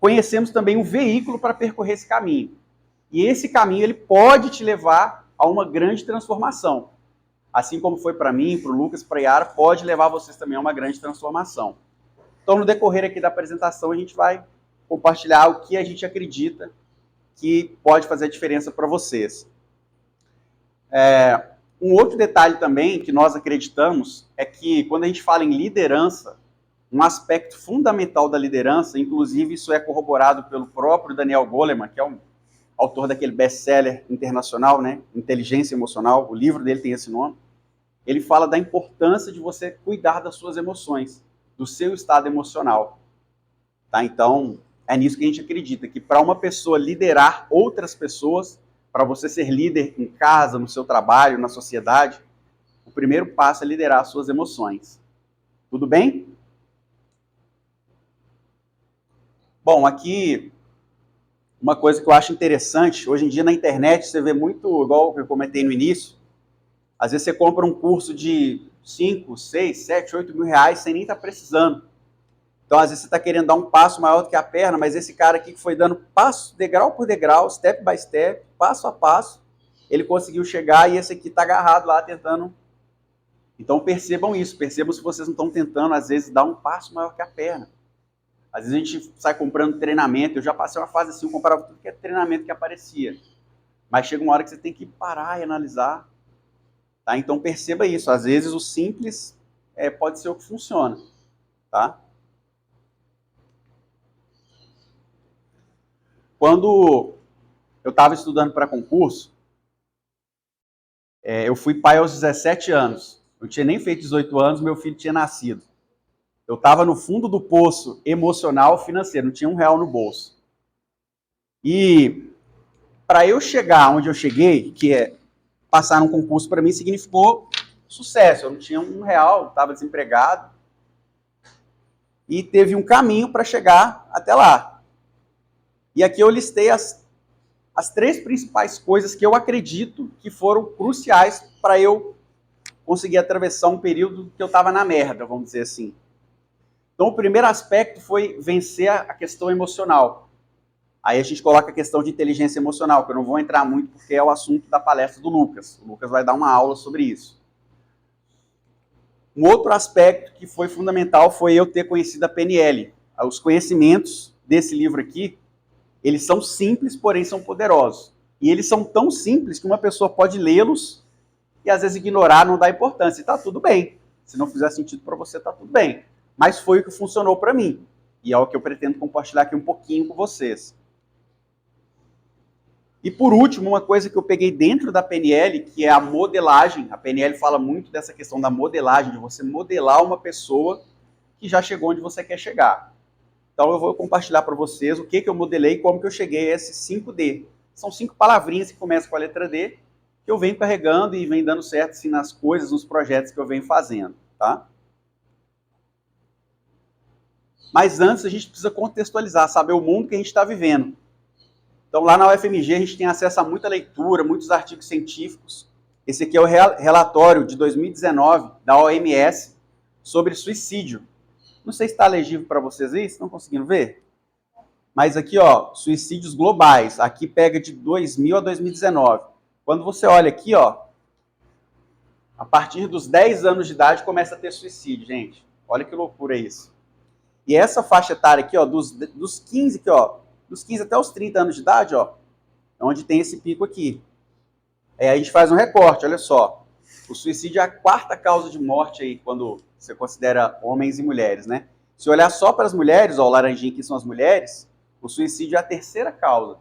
conhecemos também um veículo para percorrer esse caminho. E esse caminho ele pode te levar a uma grande transformação. Assim como foi para mim, para o Lucas, para a Yara, pode levar vocês também a uma grande transformação. Então, no decorrer aqui da apresentação, a gente vai compartilhar o que a gente acredita que pode fazer a diferença para vocês. Um outro detalhe também que nós acreditamos é que quando a gente fala em liderança, um aspecto fundamental da liderança, inclusive isso é corroborado pelo próprio Daniel Goleman, que é um autor daquele best-seller internacional, né, Inteligência Emocional, o livro dele tem esse nome, ele fala da importância de você cuidar das suas emoções, do seu estado emocional. Tá? Então, é nisso que a gente acredita, que para uma pessoa liderar outras pessoas, para você ser líder em casa, no seu trabalho, na sociedade, o primeiro passo é liderar as suas emoções. Tudo bem? Bom, aqui, uma coisa que eu acho interessante, hoje em dia na internet você vê muito, igual eu comentei no início, às vezes você compra um curso de 5, 6, 7, 8 mil reais sem nem estar precisando. Então, às vezes você está querendo dar um passo maior do que a perna, mas esse cara aqui que foi dando passo, degrau por degrau, step by step, passo a passo, ele conseguiu chegar e esse aqui está agarrado lá tentando. Então, percebam isso, percebam se vocês não estão tentando, às vezes, dar um passo maior que a perna. Às vezes a gente sai comprando treinamento, eu já passei uma fase assim, eu comprava tudo que é treinamento que aparecia. Mas chega uma hora que você tem que parar e analisar. Tá? Então perceba isso, às vezes o simples pode ser o que funciona. Tá? Quando eu estava estudando para concurso, eu fui pai aos 17 anos. Eu tinha nem feito 18 anos, meu filho tinha nascido. Eu estava no fundo do poço emocional, financeiro, não tinha R$1 no bolso. E para eu chegar onde eu cheguei, que é passar num concurso, para mim significou sucesso. Eu não tinha R$1, estava desempregado. E teve um caminho para chegar até lá. E aqui eu listei as 3 principais coisas que eu acredito que foram cruciais para eu conseguir atravessar um período que eu estava na merda, vamos dizer assim. Então, o primeiro aspecto foi vencer a questão emocional. Aí a gente coloca a questão de inteligência emocional, que eu não vou entrar muito porque é o assunto da palestra do Lucas. O Lucas vai dar uma aula sobre isso. Um outro aspecto que foi fundamental foi eu ter conhecido a PNL. Os conhecimentos desse livro aqui, eles são simples, porém são poderosos. E eles são tão simples que uma pessoa pode lê-los e às vezes ignorar, não dar importância. E está tudo bem. Se não fizer sentido para você, está tudo bem. Mas foi o que funcionou para mim. E é o que eu pretendo compartilhar aqui um pouquinho com vocês. E por último, uma coisa que eu peguei dentro da PNL, que é a modelagem. A PNL fala muito dessa questão da modelagem, de você modelar uma pessoa que já chegou onde você quer chegar. Então eu vou compartilhar para vocês o que eu modelei e como que eu cheguei a esse 5D. São 5 palavrinhas que começam com a letra D, que eu venho carregando e venho dando certo assim, nas coisas, nos projetos que eu venho fazendo. Tá? Mas antes a gente precisa contextualizar, saber o mundo que a gente está vivendo. Então lá na UFMG a gente tem acesso a muita leitura, muitos artigos científicos. Esse aqui é o relatório de 2019 da OMS sobre suicídio. Não sei se está legível para vocês aí, estão conseguindo ver? Mas aqui, ó, suicídios globais. Aqui pega de 2000 a 2019. Quando você olha aqui, ó, a partir dos 10 anos de idade começa a ter suicídio, gente. Olha que loucura isso. E essa faixa etária aqui, ó, dos 15 aqui, ó, dos 15 até os 30 anos de idade, ó, é onde tem esse pico aqui. Aí a gente faz um recorte, olha só. O suicídio é a 4ª causa de morte aí, quando você considera homens e mulheres, né? Se olhar só para as mulheres, ó, o laranjinho aqui são as mulheres, o suicídio é a 3ª causa.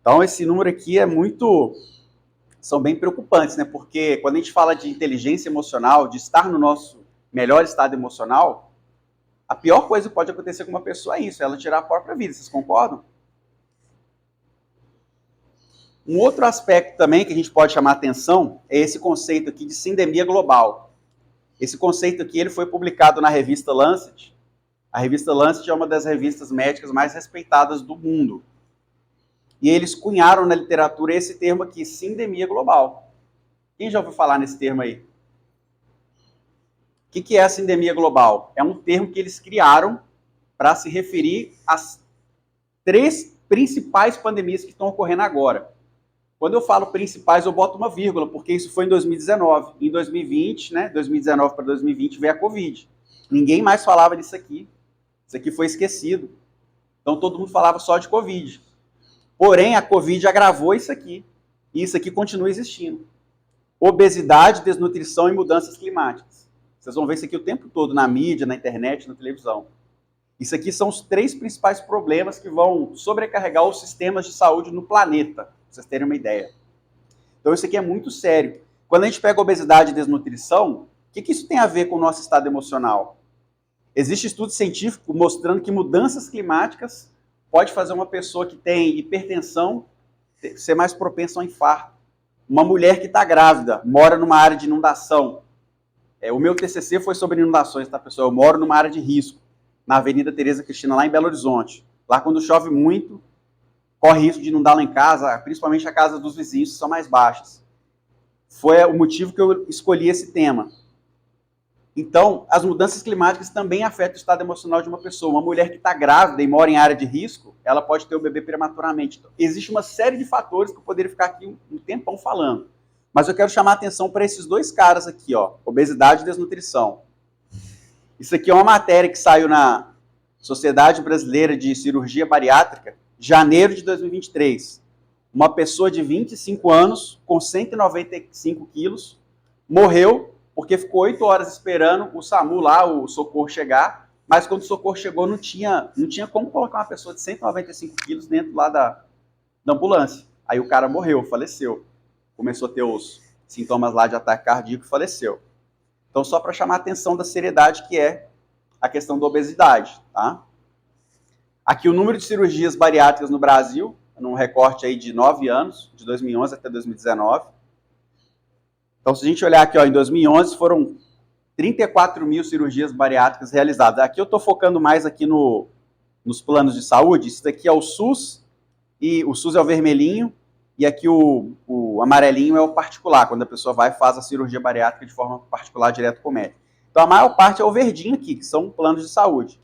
Então esse número aqui são bem preocupantes, né? Porque quando a gente fala de inteligência emocional, de estar no nosso melhor estado emocional, a pior coisa que pode acontecer com uma pessoa é isso, ela tirar a própria vida, vocês concordam? Um outro aspecto também que a gente pode chamar a atenção é esse conceito aqui de sindemia global. Esse conceito aqui ele foi publicado na revista Lancet. A revista Lancet é uma das revistas médicas mais respeitadas do mundo. E eles cunharam na literatura esse termo aqui, sindemia global. Quem já ouviu falar nesse termo aí? O que é a sindemia global? É um termo que eles criaram para se referir às 3 principais pandemias que estão ocorrendo agora. Quando eu falo principais, eu boto uma vírgula, porque isso foi em 2019. Em 2020, né, 2019 para 2020, veio a Covid. Ninguém mais falava disso aqui. Isso aqui foi esquecido. Então, todo mundo falava só de Covid. Porém, a Covid agravou isso aqui. E isso aqui continua existindo. Obesidade, desnutrição e mudanças climáticas. Vocês vão ver isso aqui o tempo todo, na mídia, na internet, na televisão. Isso aqui são os 3 principais problemas que vão sobrecarregar os sistemas de saúde no planeta, para vocês terem uma ideia. Então isso aqui é muito sério. Quando a gente pega obesidade e desnutrição, o que isso tem a ver com o nosso estado emocional? Existe estudo científico mostrando que mudanças climáticas pode fazer uma pessoa que tem hipertensão ser mais propensa ao infarto. Uma mulher que está grávida, mora numa área de inundação. O meu TCC foi sobre inundações, tá, pessoal? Eu moro numa área de risco, na Avenida Tereza Cristina, lá em Belo Horizonte. Lá, quando chove muito, corre risco de inundar lá em casa, principalmente a casa dos vizinhos, que são mais baixas. Foi o motivo que eu escolhi esse tema. Então, as mudanças climáticas também afetam o estado emocional de uma pessoa. Uma mulher que está grávida e mora em área de risco, ela pode ter o bebê prematuramente. Então, existe uma série de fatores que eu poderia ficar aqui um tempão falando. Mas eu quero chamar a atenção para esses 2 caras aqui, ó, obesidade e desnutrição. Isso aqui é uma matéria que saiu na Sociedade Brasileira de Cirurgia Bariátrica, janeiro de 2023. Uma pessoa de 25 anos, com 195 quilos, morreu porque ficou 8 horas esperando o SAMU lá, o socorro chegar, mas quando o socorro chegou não tinha como colocar uma pessoa de 195 quilos dentro lá da ambulância. Aí o cara morreu, faleceu. Começou a ter os sintomas lá de ataque cardíaco e faleceu. Então, só para chamar a atenção da seriedade que é a questão da obesidade, tá? Aqui o número de cirurgias bariátricas no Brasil, num recorte aí de 9 anos, de 2011 até 2019. Então, se a gente olhar aqui, ó, em 2011 foram 34 mil cirurgias bariátricas realizadas. Aqui eu estou focando mais aqui nos planos de saúde. Isso daqui é o SUS, e o SUS é o vermelhinho, e aqui o amarelinho é o particular, quando a pessoa vai e faz a cirurgia bariátrica de forma particular, direto com o médico. Então, a maior parte é o verdinho aqui, que são planos de saúde.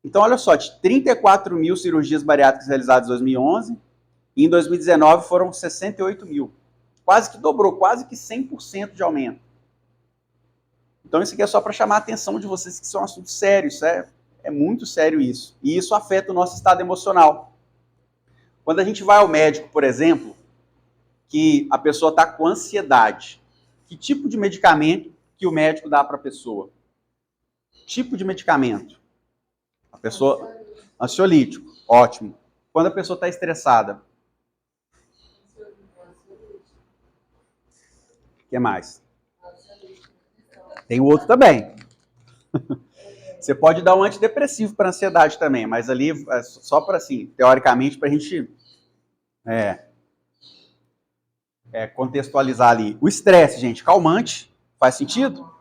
Então, olha só, de 34 mil cirurgias bariátricas realizadas em 2011, e em 2019 foram 68 mil. Quase que dobrou, quase que 100% de aumento. Então, isso aqui é só para chamar a atenção de vocês que isso é um assunto sério, isso é muito sério isso. E isso afeta o nosso estado emocional. Quando a gente vai ao médico, por exemplo, que a pessoa está com ansiedade, que tipo de medicamento que o médico dá para a pessoa? Tipo de medicamento? A pessoa... Ansiolítico, ótimo. Quando a pessoa está estressada? O que mais? Tem o outro também. Você pode dar um antidepressivo para ansiedade também, mas ali é só para, assim, teoricamente, para a gente contextualizar ali. O estresse, gente, calmante, faz sentido?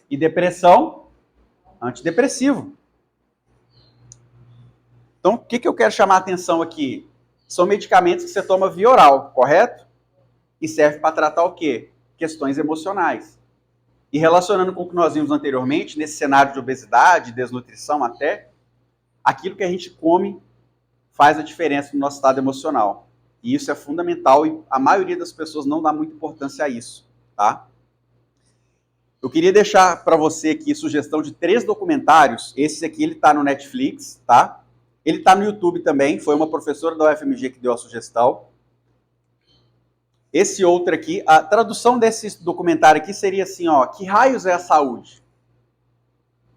E depressão, antidepressivo. Então, o que eu quero chamar a atenção aqui? São medicamentos que você toma via oral, correto? E serve para tratar o quê? Questões emocionais. E relacionando com o que nós vimos anteriormente, nesse cenário de obesidade, desnutrição até, aquilo que a gente come faz a diferença no nosso estado emocional. E isso é fundamental e a maioria das pessoas não dá muita importância a isso, tá? Eu queria deixar para você aqui sugestão de 3 documentários. Esse aqui ele está no Netflix, tá? Ele está no YouTube também, foi uma professora da UFMG que deu a sugestão. Esse outro aqui, a tradução desse documentário aqui seria assim, ó, que raios é a saúde?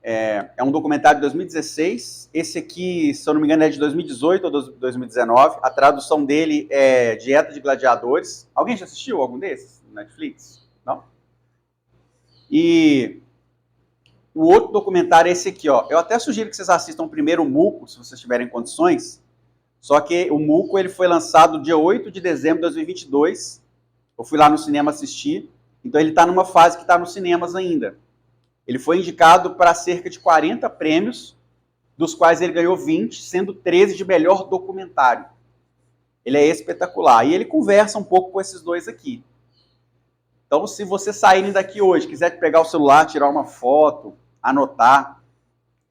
É um documentário de 2016, esse aqui, se eu não me engano, é de 2018 ou 2019, a tradução dele é Dieta de Gladiadores. Alguém já assistiu algum desses no Netflix? Não? E o outro documentário é esse aqui, ó. Eu até sugiro que vocês assistam primeiro o Muco, se vocês tiverem condições, só que o Muco ele foi lançado dia 8 de dezembro de 2022, eu fui lá no cinema assistir, então ele está numa fase que está nos cinemas ainda. Ele foi indicado para cerca de 40 prêmios, dos quais ele ganhou 20, sendo 13 de melhor documentário. Ele é espetacular. E ele conversa um pouco com esses 2 aqui. Então, se você saírem daqui hoje, quiser pegar o celular, tirar uma foto, anotar,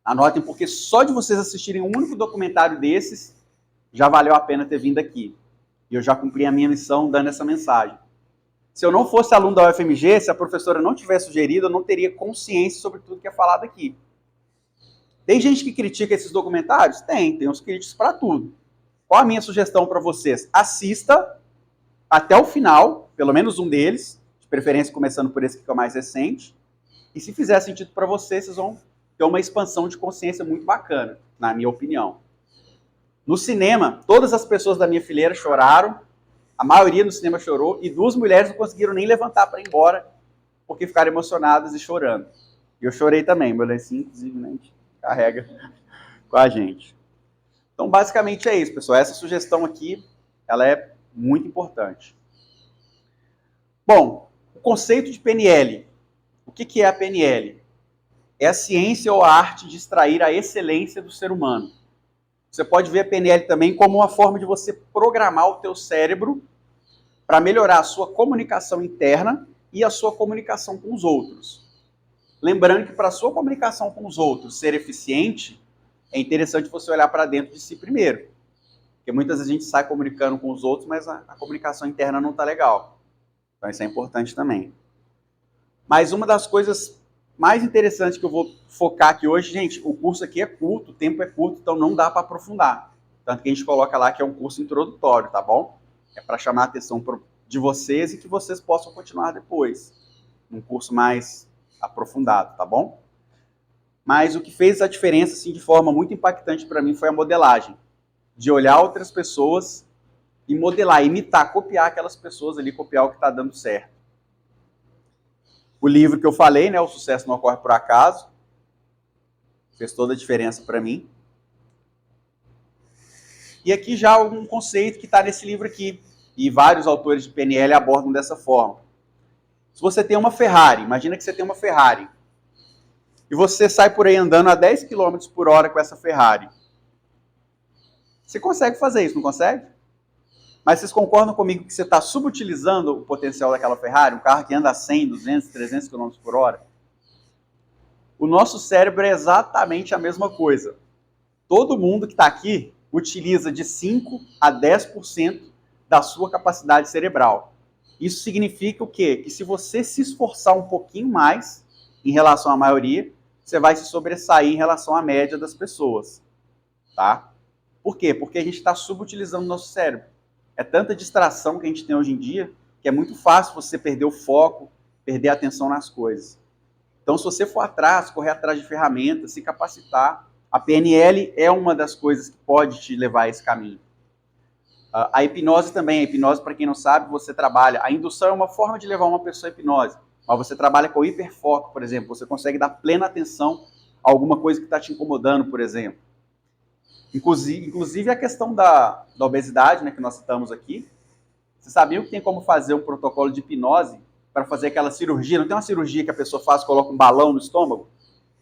Anotem, porque só de vocês assistirem um único documentário desses, já valeu a pena ter vindo aqui. E eu já cumpri a minha missão dando essa mensagem. Se eu não fosse aluno da UFMG, se a professora não tivesse sugerido, eu não teria consciência sobre tudo que é falado aqui. Tem gente que critica esses documentários? Tem uns críticos para tudo. Qual a minha sugestão para vocês? Assista até o final, pelo menos um deles, de preferência começando por esse que é o mais recente, e se fizer sentido para vocês, vocês vão ter uma expansão de consciência muito bacana, na minha opinião. No cinema, todas as pessoas da minha fileira choraram, a maioria no cinema chorou, e 2 mulheres não conseguiram nem levantar para ir embora, porque ficaram emocionadas e chorando. E eu chorei também, meu lencinho, inclusive, né, a gente carrega com a gente. Então, basicamente é isso, pessoal. Essa sugestão aqui, ela é muito importante. Bom, o conceito de PNL. O que é a PNL? É a ciência ou a arte de extrair a excelência do ser humano. Você pode ver a PNL também como uma forma de você programar o teu cérebro para melhorar a sua comunicação interna e a sua comunicação com os outros. Lembrando que para a sua comunicação com os outros ser eficiente, é interessante você olhar para dentro de si primeiro. Porque muitas vezes a gente sai comunicando com os outros, mas a comunicação interna não está legal. Então isso é importante também. Mas uma das coisas mais interessantes que eu vou focar aqui hoje, gente, o curso aqui é curto, o tempo é curto, então não dá para aprofundar. Tanto que a gente coloca lá que é um curso introdutório, tá bom? É para chamar a atenção de vocês e que vocês possam continuar depois. Um curso mais aprofundado, tá bom? Mas o que fez a diferença, assim, de forma muito impactante para mim foi a modelagem. De olhar outras pessoas e modelar, imitar, copiar aquelas pessoas ali, copiar o que está dando certo. O livro que eu falei, né, O Sucesso Não Ocorre Por Acaso, fez toda a diferença para mim. E aqui já um conceito que está nesse livro aqui, e vários autores de PNL abordam dessa forma. Se você tem uma Ferrari, imagina que você tem uma Ferrari, e você sai por aí andando a 10 km por hora com essa Ferrari. Você consegue fazer isso, não consegue? Mas vocês concordam comigo que você está subutilizando o potencial daquela Ferrari, um carro que anda a 100, 200, 300 km por hora? O nosso cérebro é exatamente a mesma coisa. Todo mundo que está aqui utiliza de 5 a 10% da sua capacidade cerebral. Isso significa o quê? Que se você se esforçar um pouquinho mais em relação à maioria, você vai se sobressair em relação à média das pessoas. Tá? Por quê? Porque a gente está subutilizando o nosso cérebro. É tanta distração que a gente tem hoje em dia que é muito fácil você perder o foco, perder a atenção nas coisas. Então, se você for atrás, correr atrás de ferramentas, se capacitar, a PNL é uma das coisas que pode te levar a esse caminho. A hipnose também. A hipnose, para quem não sabe, você trabalha. A indução é uma forma de levar uma pessoa à hipnose. Mas você trabalha com hiperfoco, por exemplo. Você consegue dar plena atenção a alguma coisa que está te incomodando, por exemplo. Inclusive a questão da obesidade, né, que nós citamos aqui. Você sabia que tem como fazer um protocolo de hipnose para fazer aquela cirurgia? Não tem uma cirurgia que a pessoa faz, coloca um balão no estômago?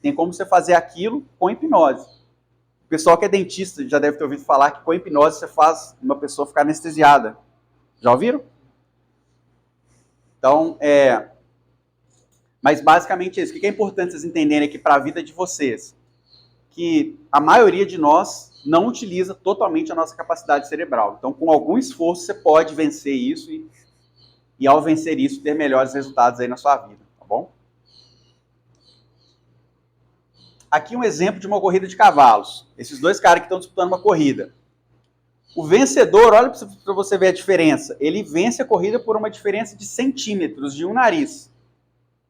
Tem como você fazer aquilo com hipnose. O pessoal que é dentista já deve ter ouvido falar que com hipnose você faz uma pessoa ficar anestesiada. Já ouviram? Então, mas basicamente é isso. O que é importante vocês entenderem aqui para a vida de vocês? Que a maioria de nós não utiliza totalmente a nossa capacidade cerebral. Então, com algum esforço, você pode vencer isso e ao vencer isso, ter melhores resultados aí na sua vida, tá bom? Aqui um exemplo de uma corrida de cavalos. Esses 2 caras que estão disputando uma corrida. O vencedor, olha para você ver a diferença, ele vence a corrida por uma diferença de centímetros de um nariz.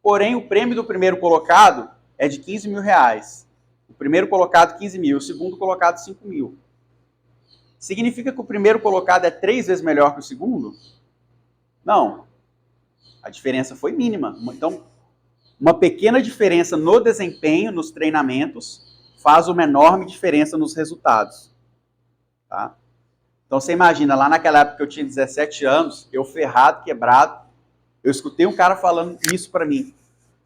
Porém, o prêmio do primeiro colocado é de 15 mil reais. O primeiro colocado, 15 mil. O segundo colocado, 5 mil. Significa que o primeiro colocado é 3 vezes melhor que o segundo? Não. A diferença foi mínima. Então, uma pequena diferença no desempenho, nos treinamentos, faz uma enorme diferença nos resultados. Tá? Então, você imagina, lá naquela época que eu tinha 17 anos, eu ferrado, quebrado, eu escutei um cara falando isso para mim.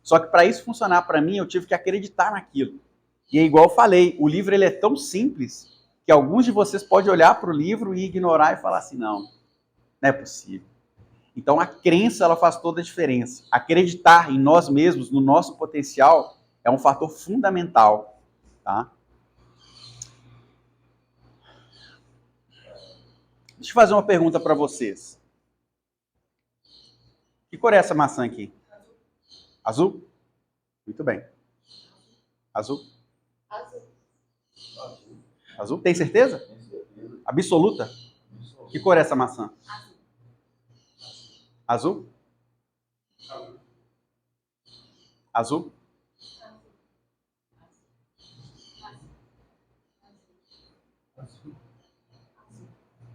Só que para isso funcionar para mim, eu tive que acreditar naquilo. E é igual eu falei, o livro ele é tão simples que alguns de vocês podem olhar para o livro e ignorar e falar assim, não é possível. Então a crença ela faz toda a diferença. Acreditar em nós mesmos, no nosso potencial, é um fator fundamental. Tá? Deixa eu fazer uma pergunta para vocês. Que cor é essa maçã aqui? Azul? Muito bem. Azul? Azul? Tem certeza? Absoluta? Que cor é essa maçã? Azul? Azul?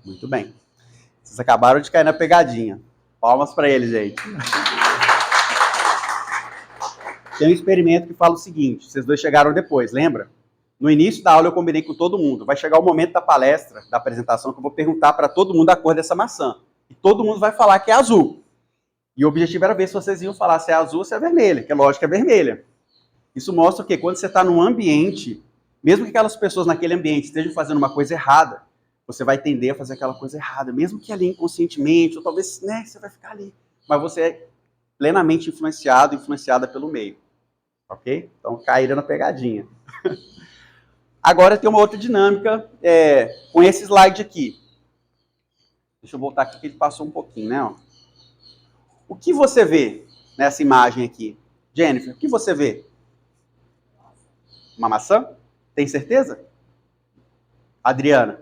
Muito bem. Vocês acabaram de cair na pegadinha. Palmas para eles, gente. Tem um experimento que fala o seguinte, vocês dois chegaram depois, lembra? No início da aula eu combinei com todo mundo. Vai chegar o momento da palestra, da apresentação, que eu vou perguntar para todo mundo a cor dessa maçã. E todo mundo vai falar que é azul. E o objetivo era ver se vocês iam falar se é azul ou se é vermelha, que é lógico que é vermelha. Isso mostra que quando você está num ambiente, mesmo que aquelas pessoas naquele ambiente estejam fazendo uma coisa errada, você vai tender a fazer aquela coisa errada, mesmo que ali inconscientemente, ou talvez, né, você vai ficar ali. Mas você é plenamente influenciado, influenciada pelo meio. Ok? Então, caíram na pegadinha. Agora tem uma outra dinâmica com esse slide aqui. Deixa eu voltar aqui que ele passou um pouquinho, né? Ó. O que você vê nessa imagem aqui? Jennifer, o que você vê? Uma maçã? Tem certeza? Adriana?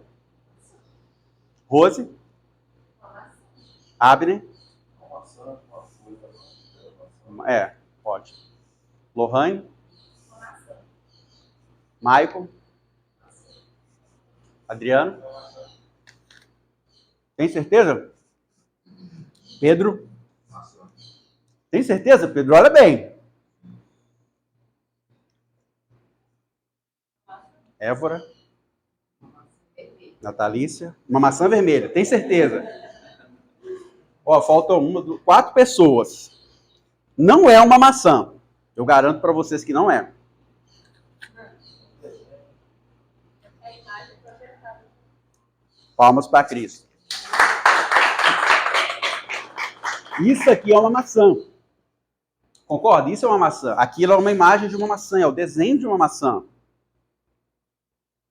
Rose? Abner? Pode. Lohane? Michael? Adriano? Tem certeza? Pedro? Tem certeza, Pedro? Olha bem. Évora? Natalícia? Uma maçã vermelha. Tem certeza? Ó, faltam 4 pessoas. Não é uma maçã. Eu garanto para vocês que não é. Palmas para Cristo. Isso aqui é uma maçã. Concorda? Isso é uma maçã. Aquilo é uma imagem de uma maçã, é o desenho de uma maçã.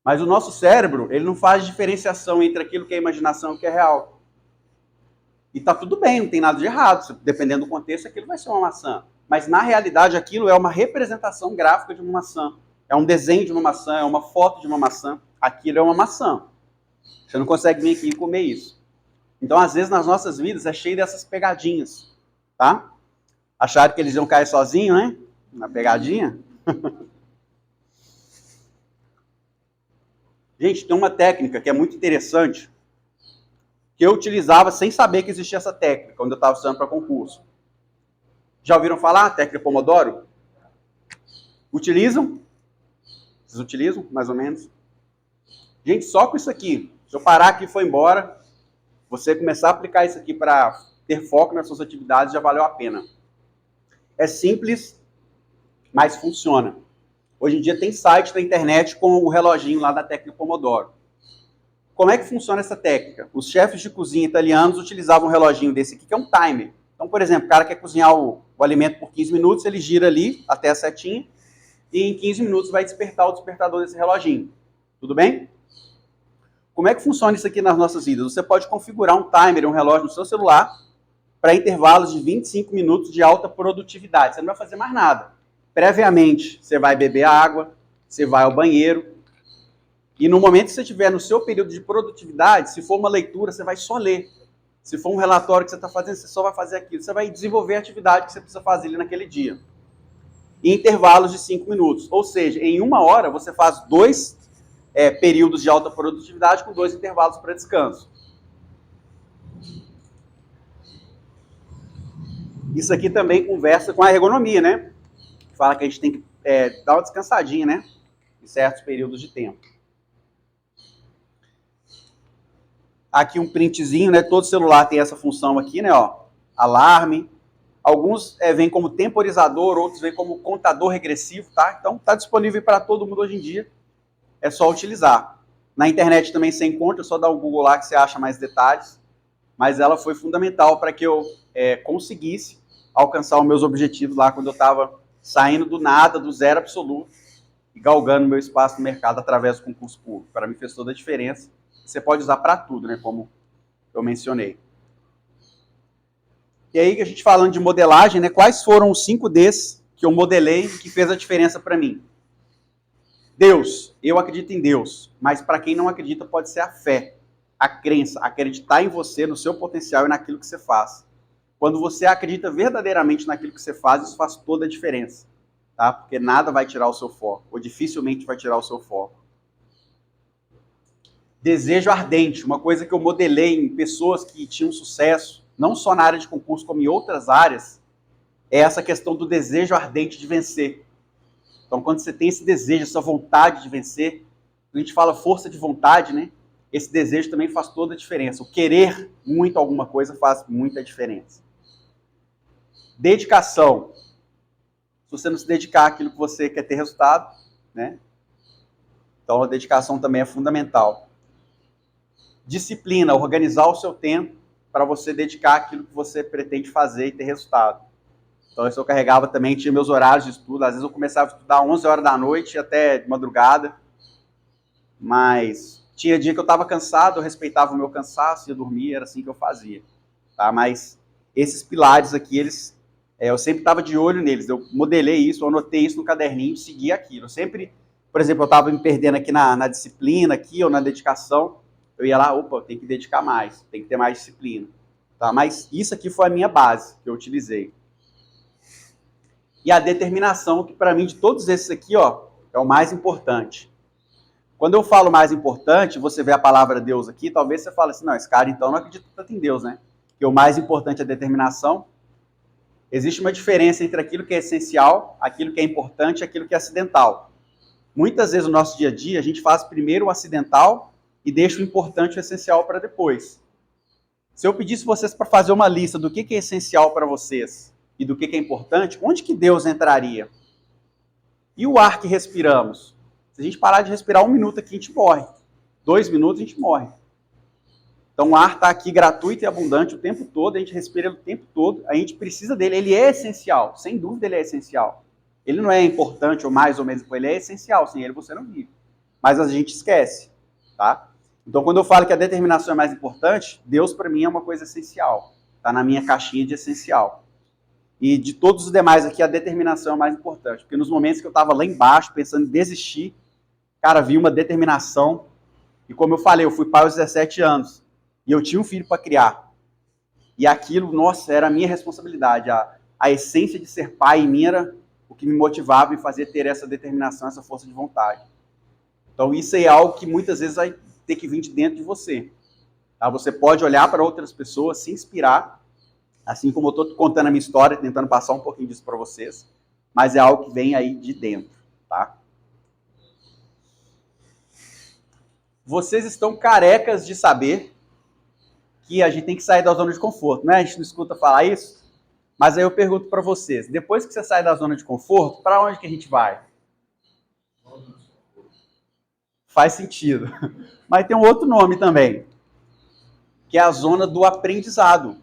Mas o nosso cérebro, ele não faz diferenciação entre aquilo que é imaginação e o que é real. E tá tudo bem, não tem nada de errado. Dependendo do contexto, aquilo vai ser uma maçã. Mas na realidade, aquilo é uma representação gráfica de uma maçã. É um desenho de uma maçã, é uma foto de uma maçã. Aquilo é uma maçã. Você não consegue vir aqui e comer isso. Então, às vezes, nas nossas vidas, é cheio dessas pegadinhas. Tá? Acharam que eles iam cair sozinhos, né? Na pegadinha. Gente, tem uma técnica que é muito interessante, que eu utilizava sem saber que existia essa técnica, quando eu estava estudando para concurso. Já ouviram falar? Técnica Pomodoro? Utilizam? Vocês utilizam, mais ou menos? Gente, só com isso aqui, se eu parar aqui e for embora, você começar a aplicar isso aqui para ter foco nas suas atividades, já valeu a pena. É simples, mas funciona. Hoje em dia tem site na internet com o reloginho lá da técnica Pomodoro. Como é que funciona essa técnica? Os chefes de cozinha italianos utilizavam um reloginho desse aqui, que é um timer. Então, por exemplo, o cara quer cozinhar o alimento por 15 minutos, ele gira ali até a setinha, e em 15 minutos vai despertar o despertador desse reloginho. Tudo bem? Como é que funciona isso aqui nas nossas vidas? Você pode configurar um timer, um relógio no seu celular, para intervalos de 25 minutos de alta produtividade. Você não vai fazer mais nada. Previamente, você vai beber água, você vai ao banheiro, e no momento que você estiver no seu período de produtividade, se for uma leitura, você vai só ler. Se for um relatório que você está fazendo, você só vai fazer aquilo. Você vai desenvolver a atividade que você precisa fazer ali naquele dia. Em intervalos de 5 minutos. Ou seja, em 1 hora, você faz 2 períodos de alta produtividade com 2 intervalos para descanso. Isso aqui também conversa com a ergonomia, né? Fala que a gente tem que dar uma descansadinha, né? Em certos períodos de tempo. Aqui um printzinho, né? Todo celular tem essa função aqui, né? Ó, alarme. Alguns vêm como temporizador, outros vêm como contador regressivo, tá? Então tá disponível para todo mundo hoje em dia. É só utilizar. Na internet também você encontra, é só dar um Google lá que você acha mais detalhes. Mas ela foi fundamental para que eu conseguisse alcançar os meus objetivos lá quando eu estava saindo do nada, do zero absoluto, e galgando meu espaço no mercado através do concurso público. Para mim fez toda a diferença. Você pode usar para tudo, né, como eu mencionei. E aí, a gente falando de modelagem, né, quais foram os 5 Ds que eu modelei e que fez a diferença para mim? Deus, eu acredito em Deus, mas para quem não acredita pode ser a fé, a crença, acreditar em você, no seu potencial e naquilo que você faz. Quando você acredita verdadeiramente naquilo que você faz, isso faz toda a diferença, tá? Porque nada vai tirar o seu foco, ou dificilmente vai tirar o seu foco. Desejo ardente, uma coisa que eu modelei em pessoas que tinham sucesso, não só na área de concurso, como em outras áreas, é essa questão do desejo ardente de vencer. Então, quando você tem esse desejo, essa vontade de vencer, a gente fala força de vontade, né? Esse desejo também faz toda a diferença. O querer muito alguma coisa faz muita diferença. Dedicação. Se você não se dedicar àquilo que você quer ter resultado, né? Então, a dedicação também é fundamental. Disciplina, organizar o seu tempo para você dedicar àquilo que você pretende fazer e ter resultado. Então, isso eu carregava também, tinha meus horários de estudo. Às vezes eu começava a estudar 11 horas da noite até de madrugada. Mas tinha dia que eu estava cansado, eu respeitava o meu cansaço, ia dormir, era assim que eu fazia. Tá? Mas esses pilares aqui, eu sempre estava de olho neles. Eu modelei isso, eu anotei isso no caderninho e segui aquilo. Eu sempre, por exemplo, eu estava me perdendo aqui na disciplina, aqui, ou na dedicação. Eu ia lá, opa, tem que dedicar mais, tem que ter mais disciplina. Tá? Mas isso aqui foi a minha base que eu utilizei. E a determinação, que para mim, de todos esses aqui, ó, é o mais importante. Quando eu falo mais importante, você vê a palavra Deus aqui, talvez você fale assim, não, esse cara então não acredita tanto em Deus, né? Porque o mais importante é a determinação. Existe uma diferença entre aquilo que é essencial, aquilo que é importante e aquilo que é acidental. Muitas vezes no nosso dia a dia, a gente faz primeiro o acidental e deixa o importante e o essencial para depois. Se eu pedisse vocês para fazer uma lista do que é essencial para vocês e do que é importante, onde que Deus entraria? E o ar que respiramos? Se a gente parar de respirar 1 minuto aqui, a gente morre. 2 minutos, a gente morre. Então o ar está aqui gratuito e abundante o tempo todo, a gente respira ele o tempo todo, a gente precisa dele, ele é essencial, sem dúvida ele é essencial. Ele não é importante ou mais ou menos, ele é essencial, sem ele você não vive. Mas a gente esquece, tá? Então quando eu falo que a determinação é mais importante, Deus para mim é uma coisa essencial, está na minha caixinha de essencial. E de todos os demais aqui, a determinação é mais importante, porque nos momentos que eu estava lá embaixo, pensando em desistir, cara, vi uma determinação, e como eu falei, eu fui pai aos 17 anos, e eu tinha um filho para criar. E aquilo, nossa, era a minha responsabilidade. A essência de ser pai em mim era o que me motivava e fazia ter essa determinação, essa força de vontade. Então isso é algo que muitas vezes vai ter que vir de dentro de você. Tá? Você pode olhar para outras pessoas, se inspirar, assim como eu estou contando a minha história, tentando passar um pouquinho disso para vocês, mas é algo que vem aí de dentro, tá? Vocês estão carecas de saber que a gente tem que sair da zona de conforto, né? A gente não escuta falar isso, mas aí eu pergunto para vocês, depois que você sai da zona de conforto, para onde que a gente vai? Faz sentido. Mas tem um outro nome também, que é a zona do aprendizado.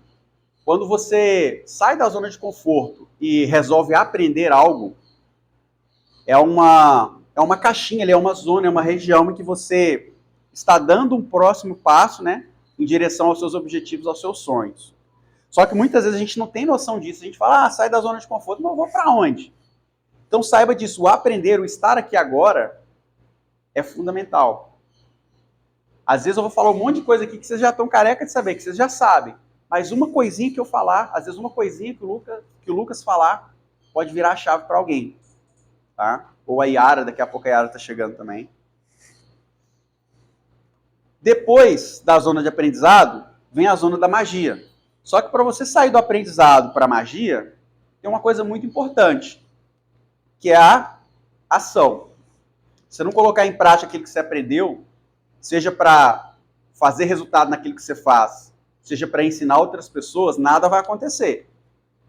Quando você sai da zona de conforto e resolve aprender algo, é uma caixinha, é uma zona, é uma região em que você está dando um próximo passo, né, em direção aos seus objetivos, aos seus sonhos. Só que muitas vezes a gente não tem noção disso. A gente fala, sai da zona de conforto, mas eu vou para onde? Então saiba disso, o aprender, o estar aqui agora é fundamental. Às vezes eu vou falar um monte de coisa aqui que vocês já estão careca de saber, que vocês já sabem. Mas uma coisinha que eu falar, às vezes uma coisinha que o Lucas falar, pode virar a chave para alguém. Tá? Ou a Yara, daqui a pouco a Yara está chegando também. Depois da zona de aprendizado, vem a zona da magia. Só que para você sair do aprendizado para a magia, tem uma coisa muito importante, que é a ação. Se você não colocar em prática aquilo que você aprendeu, seja para fazer resultado naquilo que você faz, seja para ensinar outras pessoas, nada vai acontecer.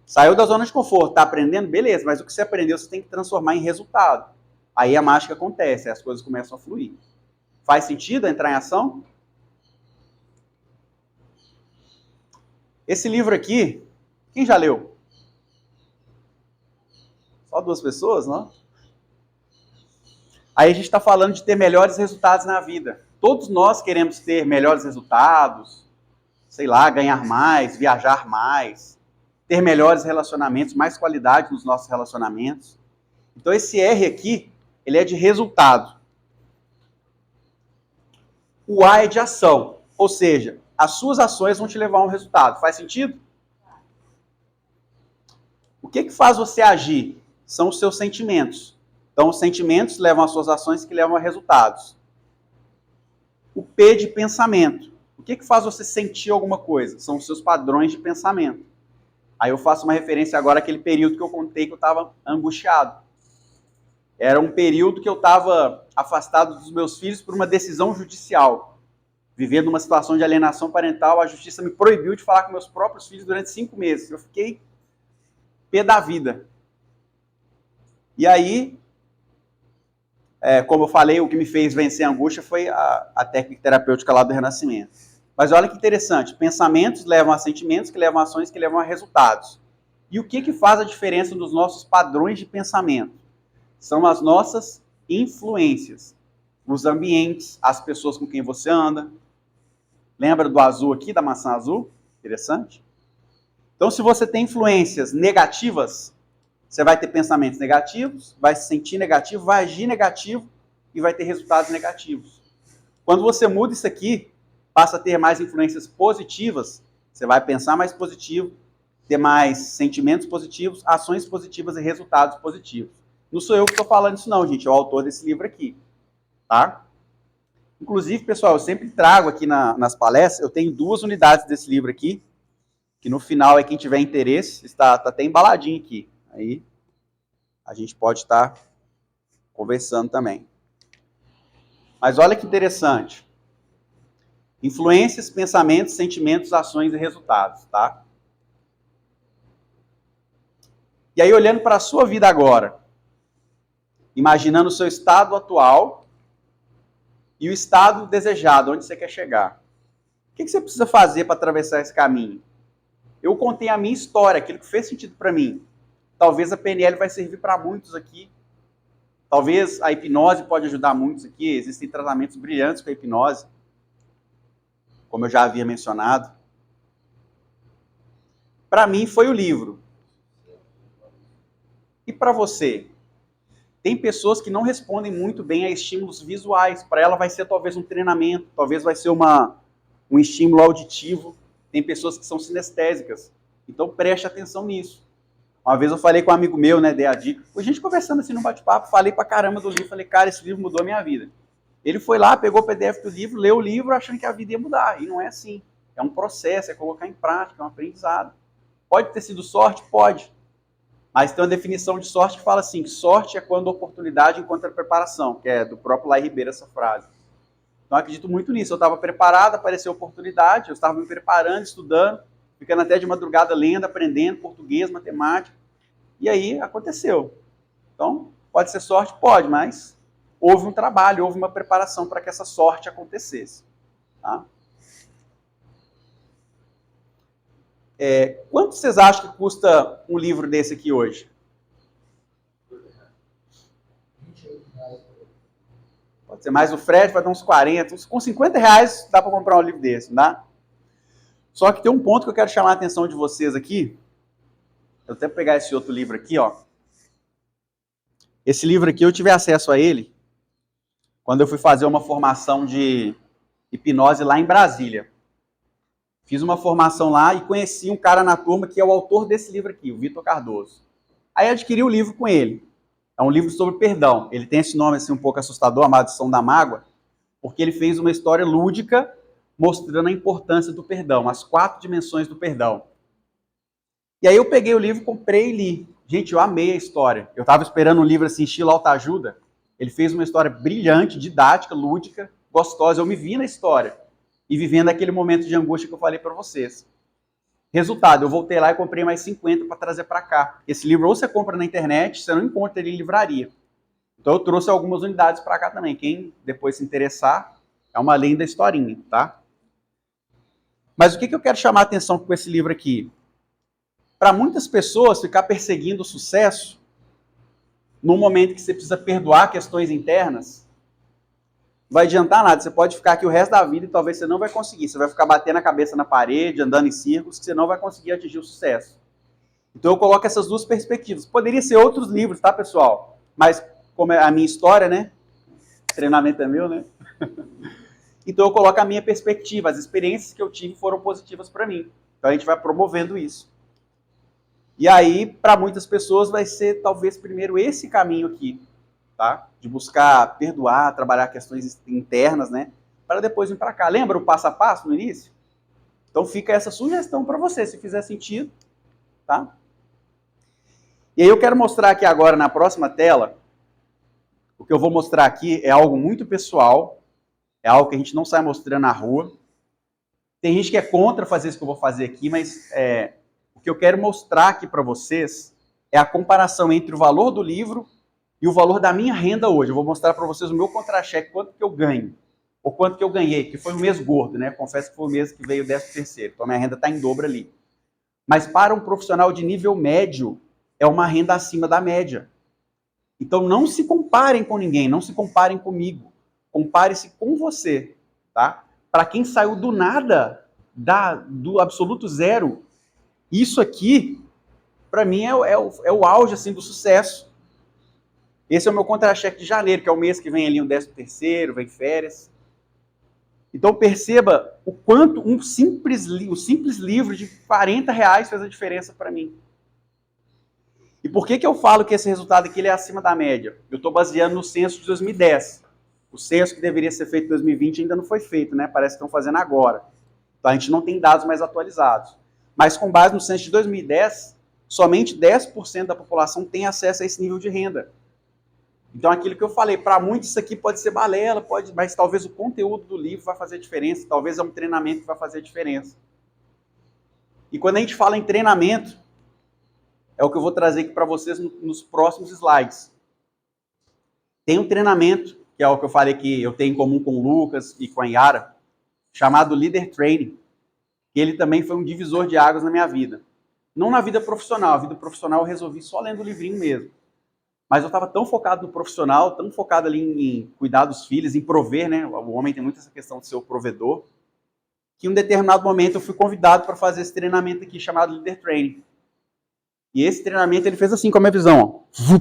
Saiu da zona de conforto, está aprendendo? Beleza, mas o que você aprendeu você tem que transformar em resultado. Aí a mágica acontece, as coisas começam a fluir. Faz sentido entrar em ação? Esse livro aqui, quem já leu? Só 2 pessoas, não? Aí a gente está falando de ter melhores resultados na vida. Todos nós queremos ter melhores resultados, sei lá, ganhar mais, viajar mais, ter melhores relacionamentos, mais qualidade nos nossos relacionamentos. Então esse R aqui, ele é de resultado. O A é de ação, ou seja, as suas ações vão te levar a um resultado. Faz sentido? O que faz você agir? São os seus sentimentos. Então, os sentimentos levam às suas ações que levam a resultados. O P de pensamento. O que faz você sentir alguma coisa? São os seus padrões de pensamento. Aí eu faço uma referência agora àquele período que eu contei que eu estava angustiado. Era um período que eu estava afastado dos meus filhos por uma decisão judicial. Vivendo uma situação de alienação parental, a justiça me proibiu de falar com meus próprios filhos durante 5 meses. Eu fiquei pé da vida. E aí, como eu falei, o que me fez vencer a angústia foi a técnica terapêutica lá do Renascimento. Mas olha que interessante, pensamentos levam a sentimentos, que levam a ações, que levam a resultados. E o que faz a diferença nos nossos padrões de pensamento? São as nossas influências. Os ambientes, as pessoas com quem você anda. Lembra do azul aqui, da maçã azul? Interessante. Então, se você tem influências negativas, você vai ter pensamentos negativos, vai se sentir negativo, vai agir negativo e vai ter resultados negativos. Quando você muda isso aqui, passa a ter mais influências positivas, você vai pensar mais positivo, ter mais sentimentos positivos, ações positivas e resultados positivos. Não sou eu que estou falando isso não, gente, é o autor desse livro aqui. Tá? Inclusive, pessoal, eu sempre trago aqui nas palestras, eu tenho 2 unidades desse livro aqui, que no final, quem tiver interesse, está até embaladinho aqui. Aí a gente pode estar conversando também. Mas olha que interessante. Influências, pensamentos, sentimentos, ações e resultados, tá? E aí, olhando para a sua vida agora, imaginando o seu estado atual e o estado desejado, onde você quer chegar. O que você precisa fazer para atravessar esse caminho? Eu contei a minha história, aquilo que fez sentido para mim. Talvez a PNL vai servir para muitos aqui. Talvez a hipnose pode ajudar muitos aqui. Existem tratamentos brilhantes com a hipnose, como eu já havia mencionado. Para mim foi o livro. E para você? Tem pessoas que não respondem muito bem a estímulos visuais. Para ela vai ser talvez um treinamento, talvez vai ser um estímulo auditivo. Tem pessoas que são sinestésicas. Então preste atenção nisso. Uma vez eu falei com um amigo meu, né, dei a dica. A gente conversando assim no bate-papo, falei pra caramba do livro. Falei, cara, esse livro mudou a minha vida. Ele foi lá, pegou o PDF do livro, leu o livro achando que a vida ia mudar. E não é assim. É um processo, é colocar em prática, é um aprendizado. Pode ter sido sorte? Pode. Mas tem uma definição de sorte que fala assim, que sorte é quando a oportunidade encontra a preparação, que é do próprio Lai Ribeiro essa frase. Então eu acredito muito nisso. Eu estava preparado, apareceu a oportunidade, eu estava me preparando, estudando, ficando até de madrugada lendo, aprendendo português, matemática. E aí aconteceu. Então, pode ser sorte? Pode, mas houve um trabalho, houve uma preparação para que essa sorte acontecesse. Tá? Quanto vocês acham que custa um livro desse aqui hoje? Pode ser mais o Fred, vai dar uns 40. Com R$50 dá para comprar um livro desse, não dá? Só que tem um ponto que eu quero chamar a atenção de vocês aqui. Eu até pegar esse outro livro aqui, ó. Esse livro aqui eu tive acesso a ele quando eu fui fazer uma formação de hipnose lá em Brasília. Fiz uma formação lá e conheci um cara na turma que é o autor desse livro aqui, o Vitor Cardoso. Aí adquiri o livro com ele. É um livro sobre perdão. Ele tem esse nome assim um pouco assustador, A Maldição da Mágoa, porque ele fez uma história lúdica mostrando a importância do perdão, as 4 dimensões do perdão. E aí eu peguei o livro, comprei e li. Gente, eu amei a história. Eu estava esperando um livro assim, estilo autoajuda. Ele fez uma história brilhante, didática, lúdica, gostosa. Eu me vi na história e vivendo aquele momento de angústia que eu falei para vocês. Resultado, eu voltei lá e comprei mais 50 para trazer para cá. Esse livro ou você compra na internet, você não encontra ele em livraria. Então eu trouxe algumas unidades para cá também. Quem depois se interessar, é uma linda historinha, tá? Mas o que eu quero chamar a atenção com esse livro aqui? Para muitas pessoas, ficar perseguindo o sucesso no momento que você precisa perdoar questões internas, não vai adiantar nada. Você pode ficar aqui o resto da vida e talvez você não vai conseguir. Você vai ficar batendo a cabeça na parede, andando em círculos, que você não vai conseguir atingir o sucesso. Então eu coloco essas duas perspectivas. Poderia ser outros livros, tá, pessoal? Mas como é a minha história, né? O treinamento é meu, né? Então eu coloco a minha perspectiva. As experiências que eu tive foram positivas para mim. Então a gente vai promovendo isso. E aí, para muitas pessoas, vai ser talvez primeiro esse caminho aqui, tá? De buscar perdoar, trabalhar questões internas, né? Para depois vir para cá. Lembra o passo a passo no início? Então fica essa sugestão para você, se fizer sentido, tá? E aí eu quero mostrar aqui agora na próxima tela, o que eu vou mostrar aqui é algo muito pessoal, é algo que a gente não sai mostrando na rua. Tem gente que é contra fazer isso que eu vou fazer aqui, mas o que eu quero mostrar aqui para vocês é a comparação entre o valor do livro e o valor da minha renda hoje. Eu vou mostrar para vocês o meu contra-cheque, quanto que eu ganho, ou quanto que eu ganhei, que foi um mês gordo, né? Confesso que foi o mês que veio o 13º, então a minha renda está em dobro ali. Mas para um profissional de nível médio, é uma renda acima da média. Então não se comparem com ninguém, não se comparem comigo. Compare-se com você, tá? Para quem saiu do nada, do absoluto zero, isso aqui, para mim, é o auge assim, do sucesso. Esse é o meu contra-cheque de janeiro, que é o mês que vem ali o 13º, vem férias. Então perceba o quanto um simples livro de R$40 fez a diferença para mim. E por que eu falo que esse resultado aqui ele é acima da média? Eu estou baseando no censo de 2010. O censo que deveria ser feito em 2020 ainda não foi feito, né? Parece que estão fazendo agora. Então a gente não tem dados mais atualizados. Mas com base no censo de 2010, somente 10% da população tem acesso a esse nível de renda. Então aquilo que eu falei, para muitos isso aqui pode ser balela, mas talvez o conteúdo do livro vai fazer diferença, talvez é um treinamento que vai fazer diferença. E quando a gente fala em treinamento, é o que eu vou trazer aqui para vocês nos próximos slides. Tem um treinamento, que é o que eu falei que eu tenho em comum com o Lucas e com a Yara, chamado Leader Training, que ele também foi um divisor de águas na minha vida. Não na vida profissional, a vida profissional eu resolvi só lendo o livrinho mesmo. Mas eu estava tão focado no profissional, tão focado ali em cuidar dos filhos, em prover, né? O homem tem muito essa questão de ser o provedor, que em um determinado momento eu fui convidado para fazer esse treinamento aqui chamado Leader Training. E esse treinamento ele fez assim com a minha visão, ó.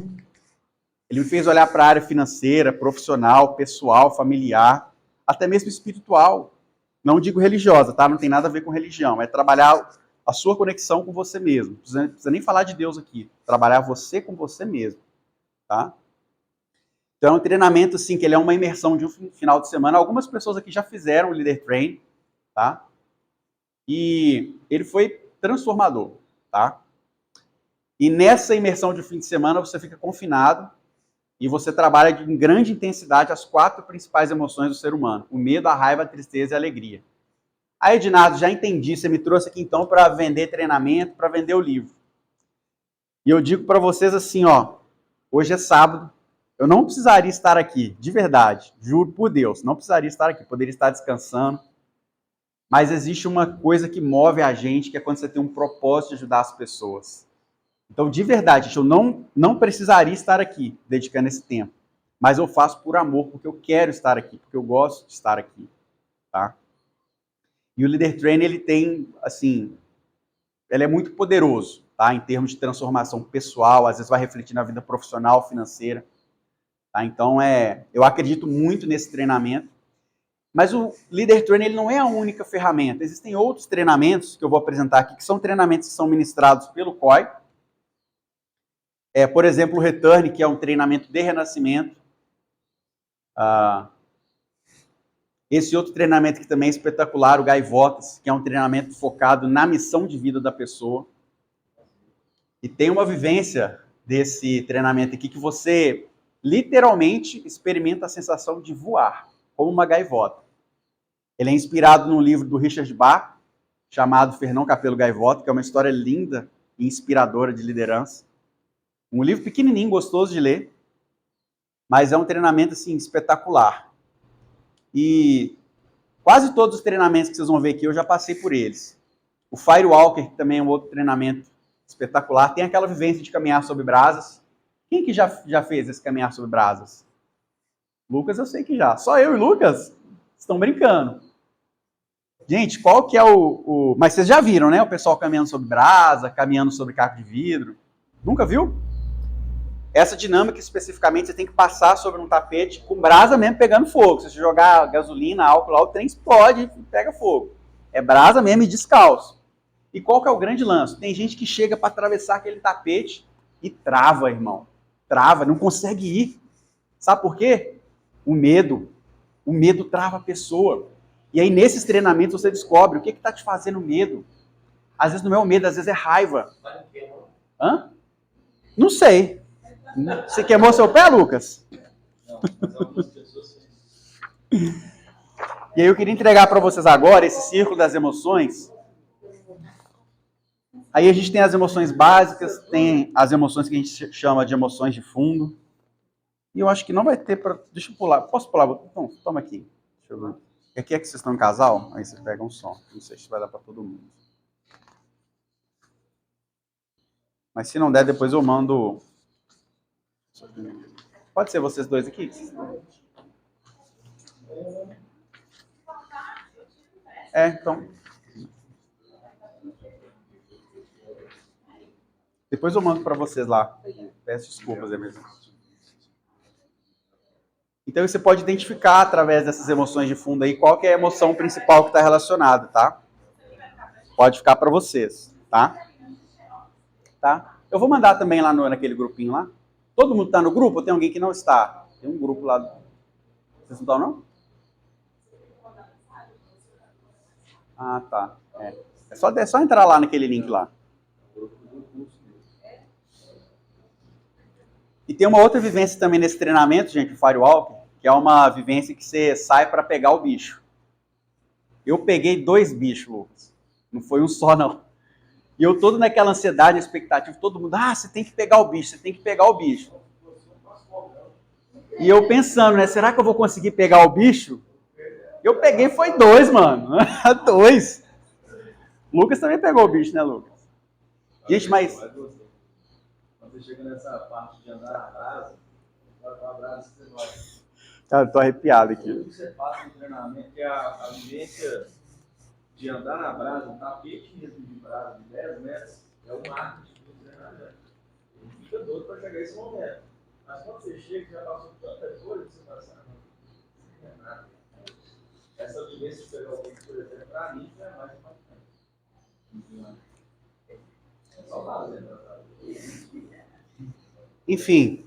Ele me fez olhar para a área financeira, profissional, pessoal, familiar, até mesmo espiritual. Não digo religiosa, tá? Não tem nada a ver com religião. É trabalhar a sua conexão com você mesmo. Não precisa nem falar de Deus aqui. Trabalhar você com você mesmo, tá? Então é um treinamento, assim, que ele é uma imersão de um final de semana. Algumas pessoas aqui já fizeram o Leader Train, tá? E ele foi transformador, tá? E nessa imersão de fim de semana você fica confinado e você trabalha em grande intensidade as 4 principais emoções do ser humano: o medo, a raiva, a tristeza e a alegria. Aí, Ednardo, já entendi, você me trouxe aqui então para vender treinamento, para vender o livro. E eu digo para vocês assim, ó, hoje é sábado, eu não precisaria estar aqui, de verdade, juro por Deus, não precisaria estar aqui, poderia estar descansando, mas existe uma coisa que move a gente, que é quando você tem um propósito de ajudar as pessoas. Então, de verdade, eu não precisaria estar aqui, dedicando esse tempo. Mas eu faço por amor, porque eu quero estar aqui, porque eu gosto de estar aqui, tá? E o Leader Training, ele tem, assim, ele é muito poderoso, tá? Em termos de transformação pessoal, às vezes vai refletir na vida profissional, financeira, tá? Então, eu acredito muito nesse treinamento. Mas o Leader Training, ele não é a única ferramenta. Existem outros treinamentos que eu vou apresentar aqui, que são treinamentos que são ministrados pelo COI. Por exemplo, o Return, que é um treinamento de renascimento. Esse outro treinamento que também é espetacular, o Gaivotas, que é um treinamento focado na missão de vida da pessoa. E tem uma vivência desse treinamento aqui que você literalmente experimenta a sensação de voar, como uma gaivota. Ele é inspirado num livro do Richard Bach, chamado Fernão Capelo Gaivota, que é uma história linda e inspiradora de liderança. Um livro pequenininho, gostoso de ler, mas é um treinamento assim, espetacular. E quase todos os treinamentos que vocês vão ver aqui, eu já passei por eles. O Firewalker, que também é um outro treinamento espetacular, tem aquela vivência de caminhar sobre brasas. Quem que já fez esse caminhar sobre brasas? Lucas, eu sei que já. Só eu e Lucas? Estão brincando. Gente, qual que é Mas vocês já viram, né? O pessoal caminhando sobre brasa, caminhando sobre caco de vidro. Nunca viu? Essa dinâmica, especificamente, você tem que passar sobre um tapete com brasa mesmo pegando fogo. Se você jogar gasolina, álcool lá, o trem explode e pega fogo. É brasa mesmo e descalço. E qual que é o grande lance? Tem gente que chega para atravessar aquele tapete e trava, irmão. Trava, não consegue ir. Sabe por quê? O medo. O medo trava a pessoa. E aí, nesses treinamentos, você descobre o que está te fazendo medo. Às vezes não é o medo, às vezes é raiva. Hã? Não sei. Você queimou seu pé, Lucas? Não, mas algumas pessoas sim. E aí eu queria entregar para vocês agora esse círculo das emoções. Aí a gente tem as emoções básicas, tem as emoções que a gente chama de emoções de fundo. E eu acho que não vai ter para... Deixa eu pular. Posso pular? Então, toma aqui. Deixa eu ver. Aqui é que vocês estão em casal? Aí você pega um som. Não sei se vai dar para todo mundo. Mas se não der, depois eu mando... Pode ser vocês dois aqui? Então... Depois eu mando para vocês lá. Peço desculpas, é mesmo. Então você pode identificar através dessas emoções de fundo aí qual que é a emoção principal que está relacionada, tá? Pode ficar para vocês, tá? Eu vou mandar também lá naquele grupinho lá. Todo mundo está no grupo ou tem alguém que não está? Tem um grupo lá. Vocês não estão, não? Ah, tá. É só entrar lá naquele link lá. E tem uma outra vivência também nesse treinamento, gente, o Firewalk, que é uma vivência que você sai para pegar o bicho. Eu peguei 2 bichos, Lucas. Não foi um só, não. E eu todo naquela ansiedade, expectativa, todo mundo, você tem que pegar o bicho, você tem que pegar o bicho. E eu pensando, né, será que eu vou conseguir pegar o bicho? Eu peguei, foi 2, mano. 2. Lucas também pegou o bicho, né, Lucas? Gente, mas... Quando você chega nessa parte de andar na brasa, a brasa você vai... Cara, eu tô arrepiado aqui. O que você passa no treinamento, que é a vivência de andar na brasa, um tapete mesmo de brasa de 10 metros, é o marketing do treinamento. Ele fica doido para chegar a esse momento. Mas quando você chega, já passou tanta coisa que você passa, não é nada. Essa vivência de pegar o bicho, por exemplo, para mim, é mais impactante. É só fazer, né? Enfim,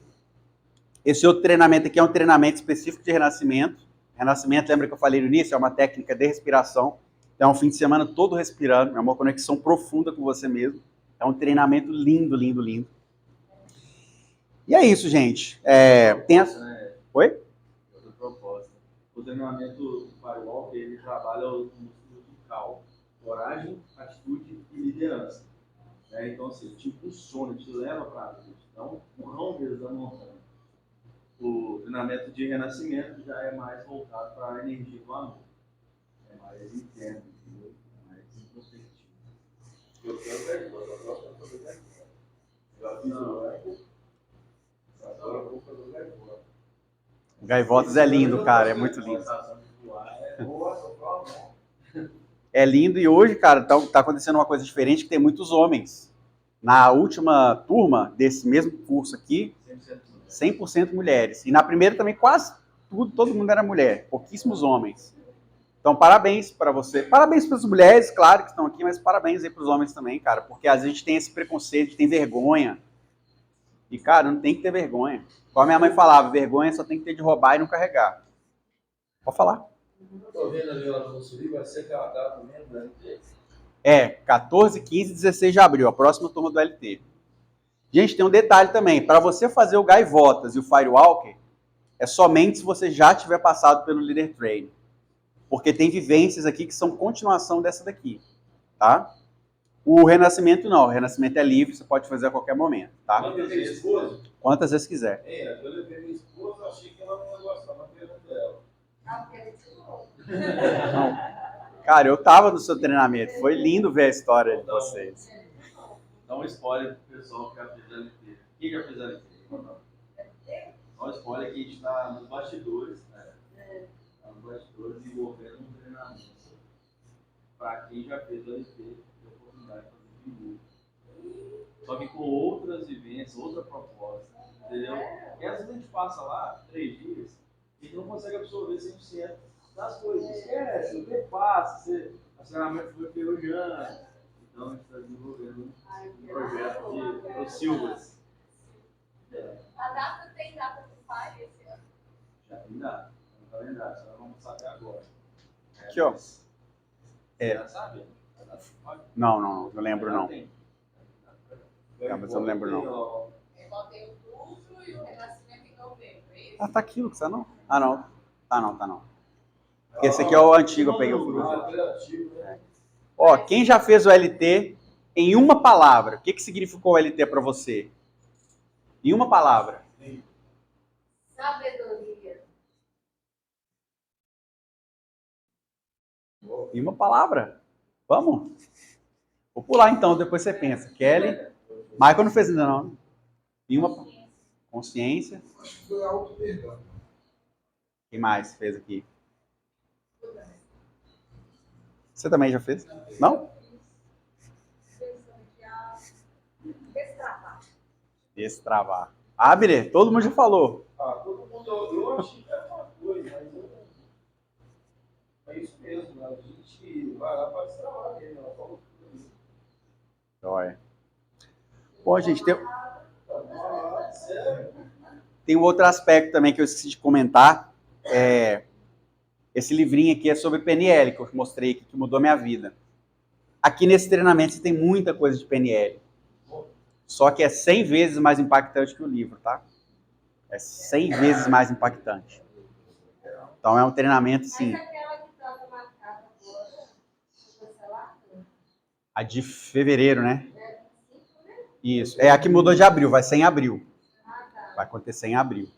esse outro treinamento aqui é um treinamento específico de renascimento. Renascimento, lembra que eu falei no início? É uma técnica de respiração. Então, é um fim de semana todo respirando. É uma conexão profunda com você mesmo. É um treinamento lindo, lindo, lindo. E é isso, gente. Oi? Outra proposta. O treinamento do Firewalk, ele trabalha o músculo do cal. Coragem, atitude e liderança. Então, assim, te impulsiona, te leva para a frente. Então, o rompers da montanha. O treinamento de renascimento já é mais voltado para a energia do amor. É mais interno, mais introspectivo. Eu quero ver o Gaivotas é lindo, cara, é muito lindo. É lindo e hoje, cara, tá acontecendo uma coisa diferente que tem muitos homens. Na última turma desse mesmo curso aqui, 100% mulheres. E na primeira também quase todo mundo era mulher, pouquíssimos homens. Então, parabéns para você. Parabéns para as mulheres, claro, que estão aqui, mas parabéns aí para os homens também, cara. Porque às vezes a gente tem esse preconceito, a gente tem vergonha. E, cara, não tem que ter vergonha. Como a minha mãe falava, vergonha só tem que ter de roubar e não carregar. Pode falar. Estou vendo ali no subir, vai ser aquela data mesmo do LT? 14, 15 e 16 de abril, a próxima turma do LT. Gente, tem um detalhe também. Para você fazer o Gaivotas e o Firewalker, é somente se você já tiver passado pelo Leader Training. Porque tem vivências aqui que são continuação dessa daqui, tá? O renascimento não, o renascimento é livre, você pode fazer a qualquer momento, tá? Quantas vezes? Quantas vezes quiser. Eu levei minha esposa, achei que ela não ia gostar, mas pergunta dela. Não. Cara, eu tava no seu treinamento, foi lindo ver a história de vocês. Dá um spoiler pro pessoal que já fez a LT. Quem já fez a LT? Olha que a gente está nos bastidores, né? Nos bastidores envolvendo um treinamento para quem já fez o LT, tem a oportunidade de fazer de novo. Só que com outras vivências, outra proposta, entendeu? E às vezes a gente passa lá 3 dias e não consegue absorver 100% das coisas. Esquece, o tempo passa, o treinamento foi ferrujando. Então a gente está desenvolvendo um projeto de Silvas. A data tem data do pai esse ano? Já tem data, no calendário, só vamos saber agora. Aqui, ó. Já sabe? Não lembro não. Mas eu não lembro não. Eu botei o curso e o renascimento em novembro, é isso? Ah, tá aqui, Lucas, não? Ah, não. Tá não. Esse aqui é o antigo, eu peguei o fruto. Ó, quem já fez o LT, em uma palavra, o que significou o LT para você? Em uma palavra. Sabedoria. Em uma palavra. Vamos? Vou pular então, depois você pensa. Kelly. Michael não fez ainda não. Em uma consciência. Acho que foi auto-perdão. Quem mais fez aqui? Você também já fez? Não? Destravar. Destravar. Abner, todo mundo já falou. Todo mundo, eu achei que era uma coisa, mas é isso mesmo, a gente vai lá para destravar mesmo, ela falou tudo isso. Olha. Bom, gente, tem um outro aspecto também que eu esqueci de comentar. Esse livrinho aqui é sobre PNL, que eu mostrei aqui, que mudou minha vida. Aqui nesse treinamento você tem muita coisa de PNL. Só que é 100 vezes mais impactante que o livro, tá? É 100 vezes mais impactante. Então é um treinamento, sim. Mas aquela que estava marcada agora, cancelada? A de fevereiro, né? Isso. É a que mudou de abril, vai ser em abril. Vai acontecer em abril.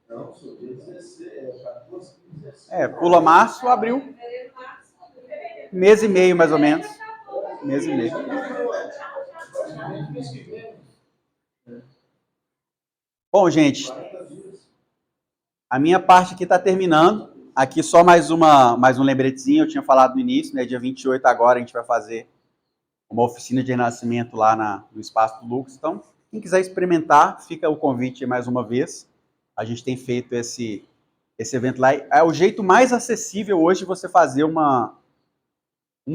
Não, sou dia 16, 14, 16. Pula março, abril. Mês e meio, mais ou menos. Mês e meio. Bom, gente, a minha parte aqui está terminando. Aqui só mais um lembretezinho. Eu tinha falado no início, né? Dia 28 agora a gente vai fazer uma oficina de renascimento lá no Espaço do Lucas. Então, quem quiser experimentar, fica o convite mais uma vez. A gente tem feito esse evento lá. É o jeito mais acessível hoje de você fazer uma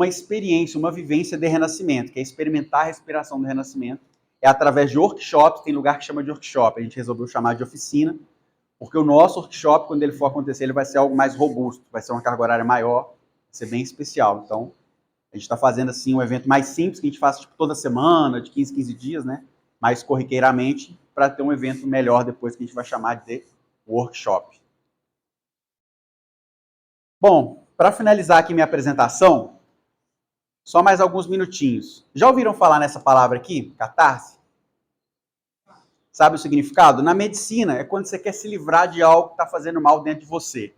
experiência, uma vivência de renascimento, que é experimentar a respiração do renascimento. É através de workshops, tem lugar que chama de workshop. A gente resolveu chamar de oficina, porque o nosso workshop, quando ele for acontecer, ele vai ser algo mais robusto, vai ser uma carga horária maior, vai ser bem especial. Então, a gente está fazendo assim um evento mais simples, que a gente faz tipo, toda semana, de 15 dias, né? Mais corriqueiramente, para ter um evento melhor depois, que a gente vai chamar de workshop. Bom, para finalizar aqui minha apresentação, só mais alguns minutinhos. Já ouviram falar nessa palavra aqui, catarse? Sabe o significado? Na medicina, é quando você quer se livrar de algo que está fazendo mal dentro de você.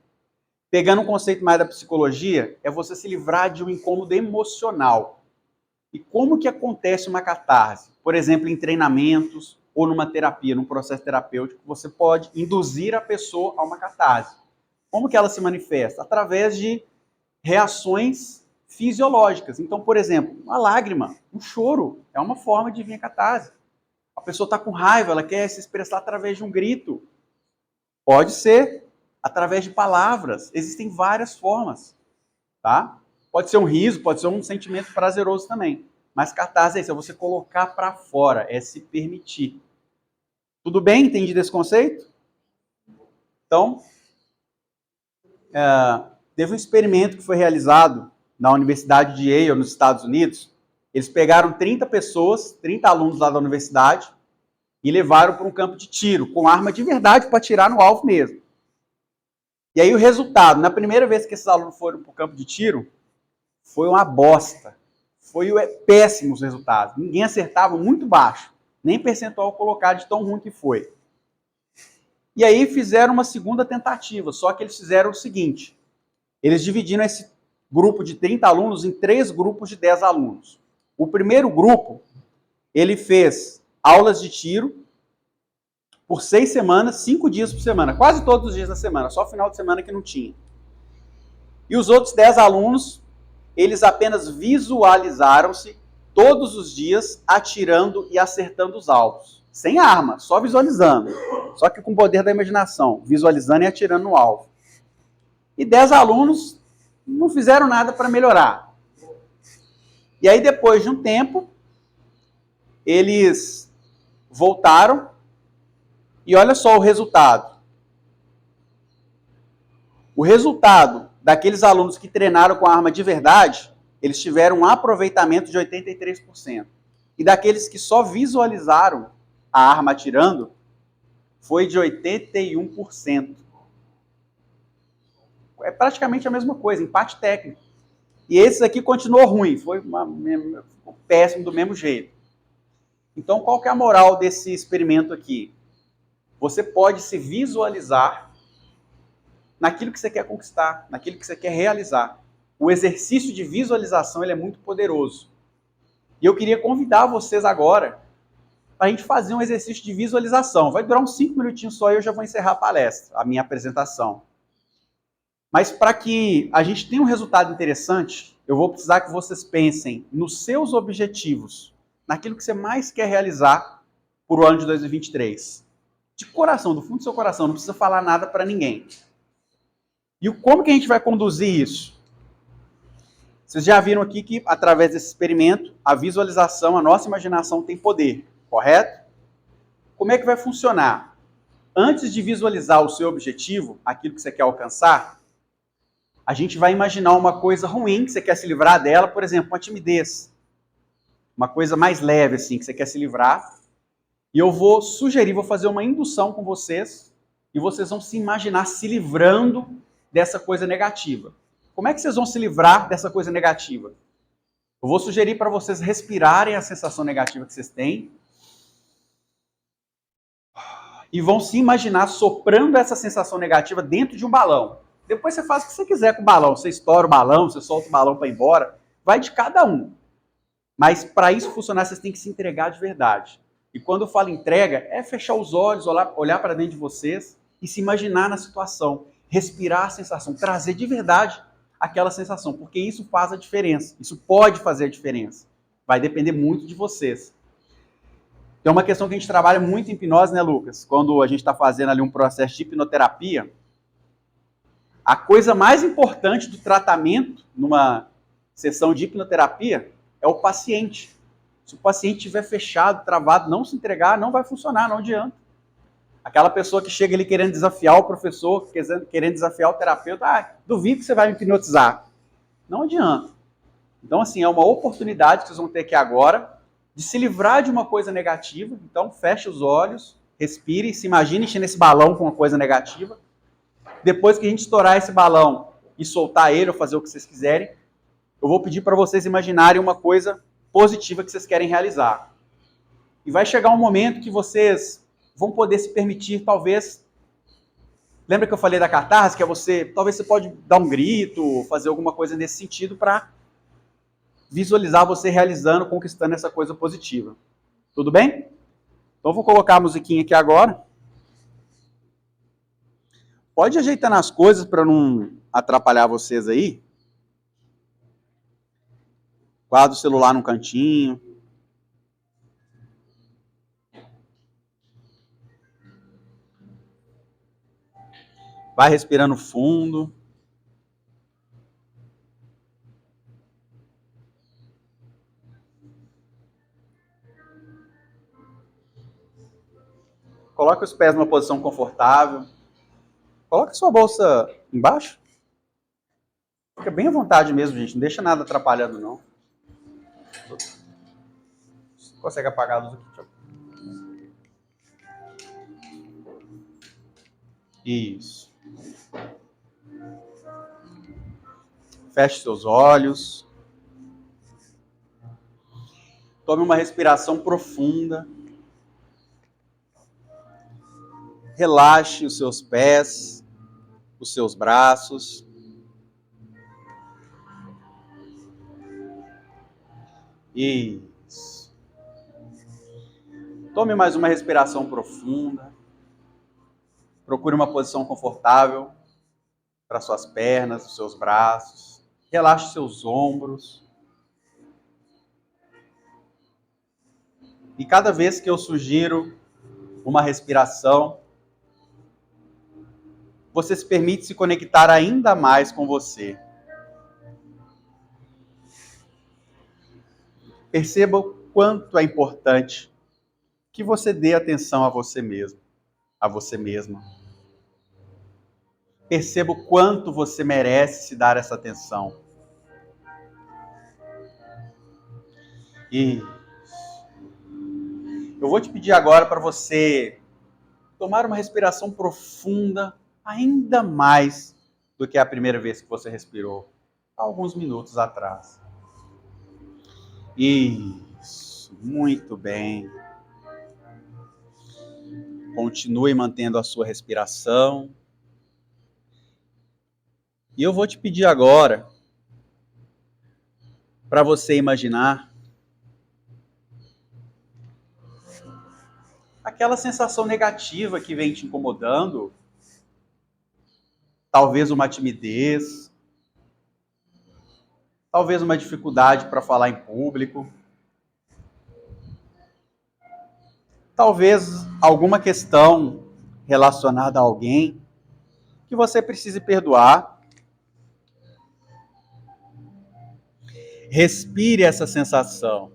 Pegando um conceito mais da psicologia, é você se livrar de um incômodo emocional. E como que acontece uma catarse? Por exemplo, em treinamentos ou numa terapia, num processo terapêutico, você pode induzir a pessoa a uma catarse. Como que ela se manifesta? Através de reações fisiológicas. Então, por exemplo, uma lágrima, um choro, é uma forma de vir a catarse. A pessoa está com raiva, ela quer se expressar através de um grito. Pode ser através de palavras. Existem várias formas, tá? Pode ser um riso, pode ser um sentimento prazeroso também. Mas catarse é isso, é você colocar para fora, é se permitir. Tudo bem? Entendido esse conceito? Então, teve um experimento que foi realizado na Universidade de Yale, nos Estados Unidos. Eles pegaram 30 pessoas, 30 alunos lá da universidade, e levaram para um campo de tiro, com arma de verdade para atirar no alvo mesmo. E aí o resultado, na primeira vez que esses alunos foram para o campo de tiro, foi uma bosta. Foi péssimos resultados. Ninguém acertava, muito baixo. Nem percentual colocar de tão ruim que foi. E aí fizeram uma segunda tentativa, só que eles fizeram o seguinte. Eles dividiram esse grupo de 30 alunos em 3 grupos de 10 alunos. O primeiro grupo, ele fez aulas de tiro por 6 semanas, 5 dias por semana, quase todos os dias da semana, só final de semana que não tinha. E os outros 10 alunos, eles apenas visualizaram-se todos os dias atirando e acertando os alvos. Sem arma, só visualizando. Só que com o poder da imaginação, visualizando e atirando no alvo. E 10 alunos não fizeram nada para melhorar. E aí, depois de um tempo, eles voltaram e olha só o resultado. O resultado daqueles alunos que treinaram com a arma de verdade, eles tiveram um aproveitamento de 83%. E daqueles que só visualizaram a arma atirando, foi de 81%. É praticamente a mesma coisa, empate técnico. E esse aqui continuou ruim, foi péssimo do mesmo jeito. Então, qual que é a moral desse experimento aqui? Você pode se visualizar naquilo que você quer conquistar, naquilo que você quer realizar. O exercício de visualização ele é muito poderoso. E eu queria convidar vocês agora para a gente fazer um exercício de visualização. Vai durar uns 5 minutinhos só e eu já vou encerrar a palestra, a minha apresentação. Mas para que a gente tenha um resultado interessante, eu vou precisar que vocês pensem nos seus objetivos, naquilo que você mais quer realizar para o ano de 2023. De coração, do fundo do seu coração, não precisa falar nada para ninguém. E como que a gente vai conduzir isso? Vocês já viram aqui que, através desse experimento, a visualização, a nossa imaginação tem poder, correto? Como é que vai funcionar? Antes de visualizar o seu objetivo, aquilo que você quer alcançar, a gente vai imaginar uma coisa ruim que você quer se livrar dela, por exemplo, uma timidez. Uma coisa mais leve, assim, que você quer se livrar. E eu vou sugerir, vou fazer uma indução com vocês, e vocês vão se imaginar se livrando dessa coisa negativa. Como é que vocês vão se livrar dessa coisa negativa? Eu vou sugerir para vocês respirarem a sensação negativa que vocês têm e vão se imaginar soprando essa sensação negativa dentro de um balão. Depois você faz o que você quiser com o balão. Você estoura o balão, você solta o balão para ir embora. Vai de cada um. Mas para isso funcionar, vocês têm que se entregar de verdade. E quando eu falo entrega, é fechar os olhos, olhar para dentro de vocês e se imaginar na situação. Respirar a sensação, trazer de verdade aquela sensação, porque isso faz a diferença. Isso pode fazer a diferença. Vai depender muito de vocês. Tem uma questão que a gente trabalha muito em hipnose, né, Lucas? Quando a gente está fazendo ali um processo de hipnoterapia, a coisa mais importante do tratamento numa sessão de hipnoterapia é o paciente. Se o paciente estiver fechado, travado, não se entregar, não vai funcionar, não adianta. Aquela pessoa que chega ali querendo desafiar o professor, querendo desafiar o terapeuta, duvido que você vai me hipnotizar. Não adianta. Então, assim, é uma oportunidade que vocês vão ter aqui agora de se livrar de uma coisa negativa. Então, feche os olhos, respire, se imagine enchendo esse balão com uma coisa negativa. Depois que a gente estourar esse balão e soltar ele ou fazer o que vocês quiserem, eu vou pedir para vocês imaginarem uma coisa positiva que vocês querem realizar. E vai chegar um momento que vocês vão poder se permitir, talvez... Lembra que eu falei da catarse? Que é você... Talvez você pode dar um grito, fazer alguma coisa nesse sentido para visualizar você realizando, conquistando essa coisa positiva. Tudo bem? Então, eu vou colocar a musiquinha aqui agora. Pode ajeitar as coisas para não atrapalhar vocês aí. Guarda o celular num cantinho. Vai respirando fundo. Coloque os pés numa posição confortável. Coloque sua bolsa embaixo. Fica bem à vontade mesmo, gente. Não deixa nada atrapalhando, não. Você consegue apagar a luz aqui? Isso. Feche seus olhos. Tome uma respiração profunda. Relaxe os seus pés, os seus braços. Isso. Tome mais uma respiração profunda. Procure uma posição confortável para suas pernas, os seus braços. Relaxe seus ombros. E cada vez que eu sugiro uma respiração, você se permite se conectar ainda mais com você. Perceba o quanto é importante que você dê atenção a você mesmo, a você mesma. Perceba o quanto você merece se dar essa atenção. E eu vou te pedir agora para você tomar uma respiração profunda, ainda mais do que a primeira vez que você respirou, há alguns minutos atrás. Isso, muito bem. Continue mantendo a sua respiração. E eu vou te pedir agora para você imaginar aquela sensação negativa que vem te incomodando, talvez uma timidez, talvez uma dificuldade para falar em público, talvez alguma questão relacionada a alguém que você precise perdoar. Respire essa sensação.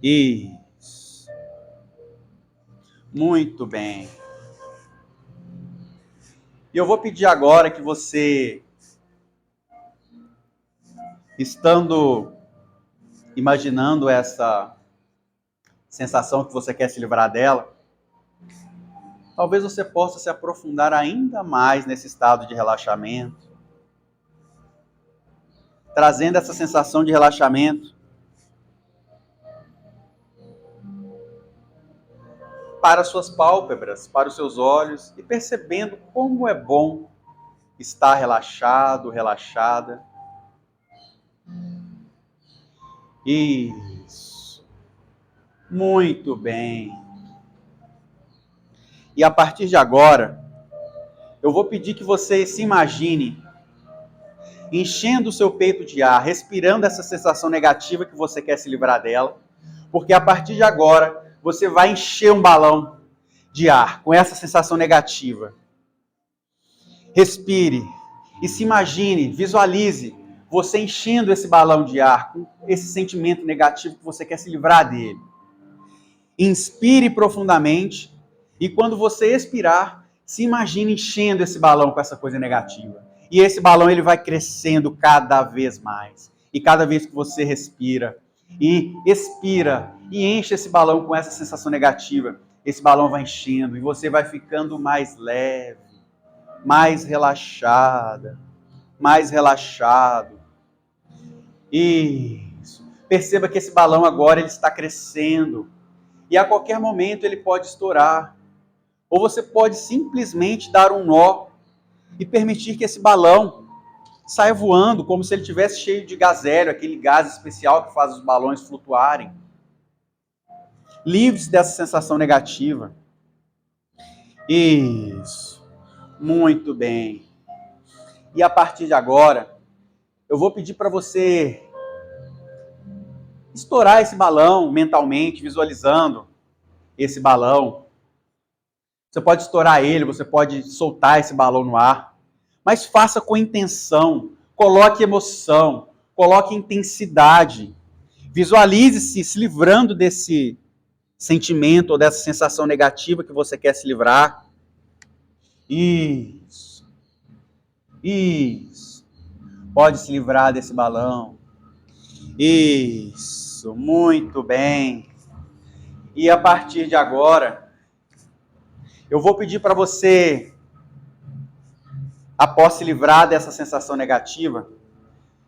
Isso. Muito bem. E eu vou pedir agora que você, estando imaginando essa sensação que você quer se livrar dela, talvez você possa se aprofundar ainda mais nesse estado de relaxamento, trazendo essa sensação de relaxamento para suas pálpebras, para os seus olhos, e percebendo como é bom estar relaxado, relaxada. Isso. Muito bem. E a partir de agora, eu vou pedir que você se imagine enchendo o seu peito de ar, respirando essa sensação negativa que você quer se livrar dela, porque a partir de agora, você vai encher um balão de ar com essa sensação negativa. Respire e se imagine, visualize você enchendo esse balão de ar com esse sentimento negativo que você quer se livrar dele. Inspire profundamente. E quando você expirar, se imagine enchendo esse balão com essa coisa negativa. E esse balão ele vai crescendo cada vez mais. E cada vez que você respira e expira e enche esse balão com essa sensação negativa, esse balão vai enchendo e você vai ficando mais leve, mais relaxada, mais relaxado. Isso. Perceba que esse balão agora ele está crescendo. E a qualquer momento ele pode estourar. Ou você pode simplesmente dar um nó e permitir que esse balão saia voando, como se ele estivesse cheio de gás hélio, aquele gás especial que faz os balões flutuarem. Livre-se dessa sensação negativa. Isso. Muito bem. E a partir de agora, eu vou pedir para você estourar esse balão mentalmente, visualizando esse balão. Você pode estourar ele, você pode soltar esse balão no ar, mas faça com intenção, coloque emoção, coloque intensidade. Visualize-se se livrando desse sentimento ou dessa sensação negativa que você quer se livrar. Isso. Isso. Pode se livrar desse balão. Isso. Muito bem. E a partir de agora, eu vou pedir para você, após se livrar dessa sensação negativa,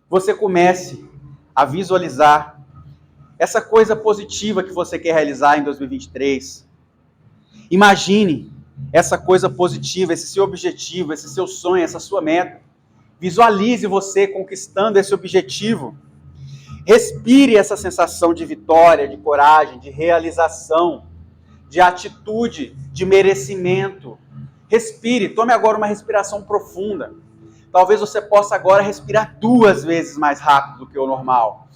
você comece a visualizar essa coisa positiva que você quer realizar em 2023. Imagine essa coisa positiva, esse seu objetivo, esse seu sonho, essa sua meta. Visualize você conquistando esse objetivo. Respire essa sensação de vitória, de coragem, de realização, de atitude, de merecimento. Respire, tome agora uma respiração profunda. Talvez você possa agora respirar 2 vezes mais rápido do que o normal.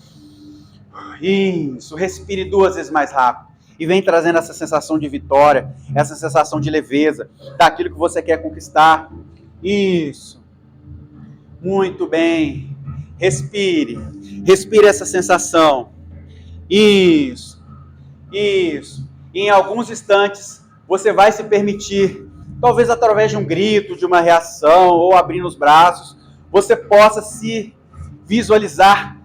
Isso, respire 2 vezes mais rápido. E vem trazendo essa sensação de vitória, essa sensação de leveza, daquilo que você quer conquistar. Isso. Muito bem. Respire. Respire essa sensação. Isso. Isso. E em alguns instantes, você vai se permitir, talvez através de um grito, de uma reação, ou abrindo os braços, você possa se visualizar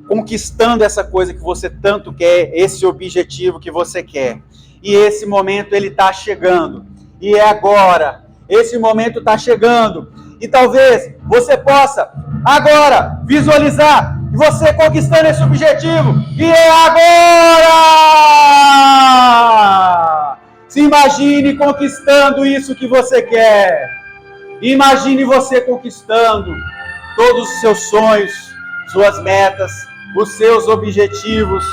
conquistando essa coisa que você tanto quer, esse objetivo que você quer. E esse momento, ele está chegando. E é agora. Esse momento está chegando. E talvez você possa, agora, visualizar você conquistando esse objetivo. E é agora! Se imagine conquistando isso que você quer. Imagine você conquistando todos os seus sonhos, suas metas, os seus objetivos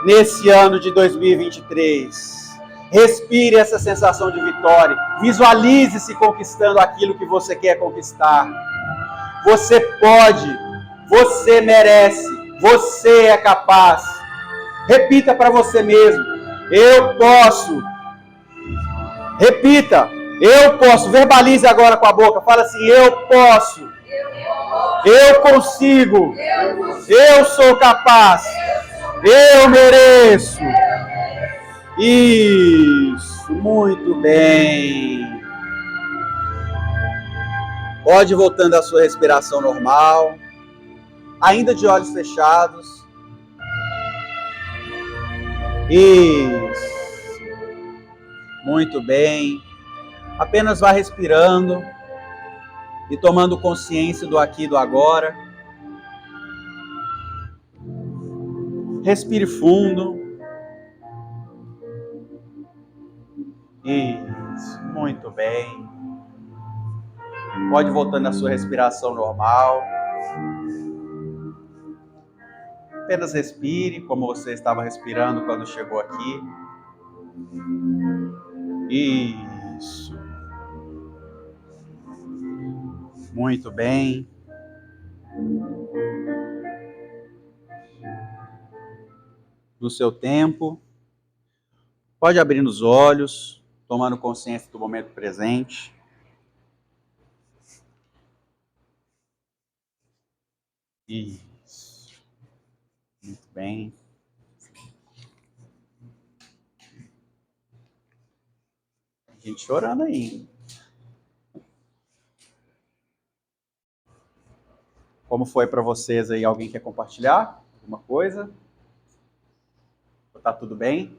nesse ano de 2023. Respire essa sensação de vitória. Visualize-se conquistando aquilo que você quer conquistar. Você pode, você merece, você é capaz. Repita para você mesmo: eu posso. Repita: eu posso. Verbalize agora com a boca. Fala assim: eu posso. Eu consigo. Eu sou capaz. Eu mereço. Isso, muito bem. Pode ir voltando à sua respiração normal, ainda de olhos fechados. Isso, muito bem. Apenas vá respirando e tomando consciência do aqui e do agora. Respire fundo. Isso, muito bem. Pode ir voltando à sua respiração normal. Apenas respire como você estava respirando quando chegou aqui. Isso. Muito bem. No seu tempo. Pode abrir os olhos, tomando consciência do momento presente. Isso. Muito bem. Gente chorando aí. Como foi para vocês aí? Alguém quer compartilhar alguma coisa? Tá tudo bem?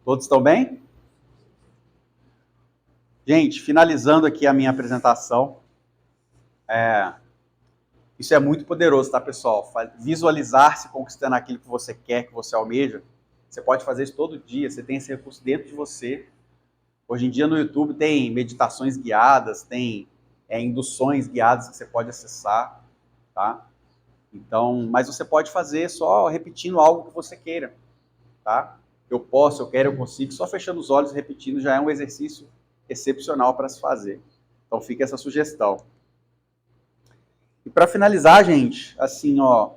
Todos estão bem? Gente, finalizando aqui a minha apresentação, isso é muito poderoso, tá, pessoal? Visualizar-se conquistando aquilo que você quer, que você almeja. Você pode fazer isso todo dia, você tem esse recurso dentro de você. Hoje em dia no YouTube tem meditações guiadas, tem induções guiadas que você pode acessar, tá? Então, mas você pode fazer só repetindo algo que você queira, tá? Eu posso, eu quero, eu consigo, só fechando os olhos e repetindo já é um exercício excepcional para se fazer. Então fica essa sugestão. E para finalizar, gente, assim, ó,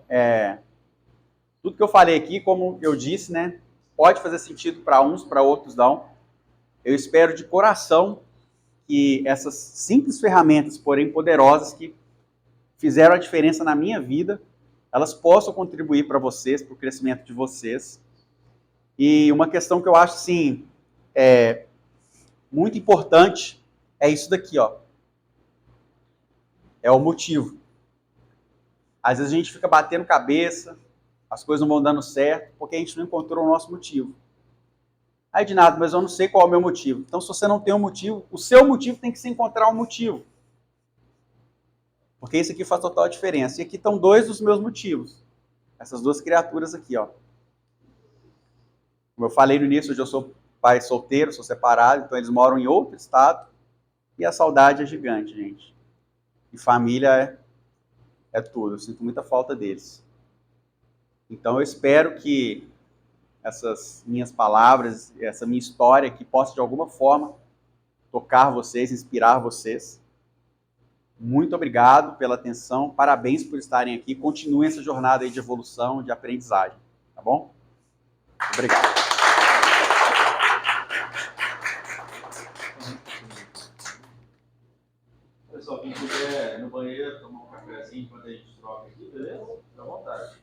tudo que eu falei aqui, como eu disse, né, pode fazer sentido para uns, para outros não. Eu espero de coração que essas simples ferramentas, porém poderosas, que fizeram a diferença na minha vida, elas possam contribuir para vocês, para o crescimento de vocês. E uma questão que eu acho, assim, muito importante, é isso daqui, ó. É o motivo. Às vezes a gente fica batendo cabeça, as coisas não vão dando certo, porque a gente não encontrou o nosso motivo. Aí de nada, mas eu não sei qual é o meu motivo. Então, se você não tem um motivo, o seu motivo tem que se encontrar um motivo. Porque isso aqui faz total diferença. E aqui estão 2 dos meus motivos. Essas 2 criaturas aqui, ó. Como eu falei no início, hoje eu sou pai solteiro, sou separado, então eles moram em outro estado. E a saudade é gigante, gente. E família É tudo. Eu sinto muita falta deles. Então eu espero que essas minhas palavras, essa minha história, que possa de alguma forma tocar vocês, inspirar vocês. Muito obrigado pela atenção, parabéns por estarem aqui. Continuem essa jornada aí de evolução, de aprendizagem, tá bom? Obrigado. Pessoal, quem quiser ir no banheiro, tomar um cafezinho enquanto a gente troca aqui, beleza? Fica à vontade.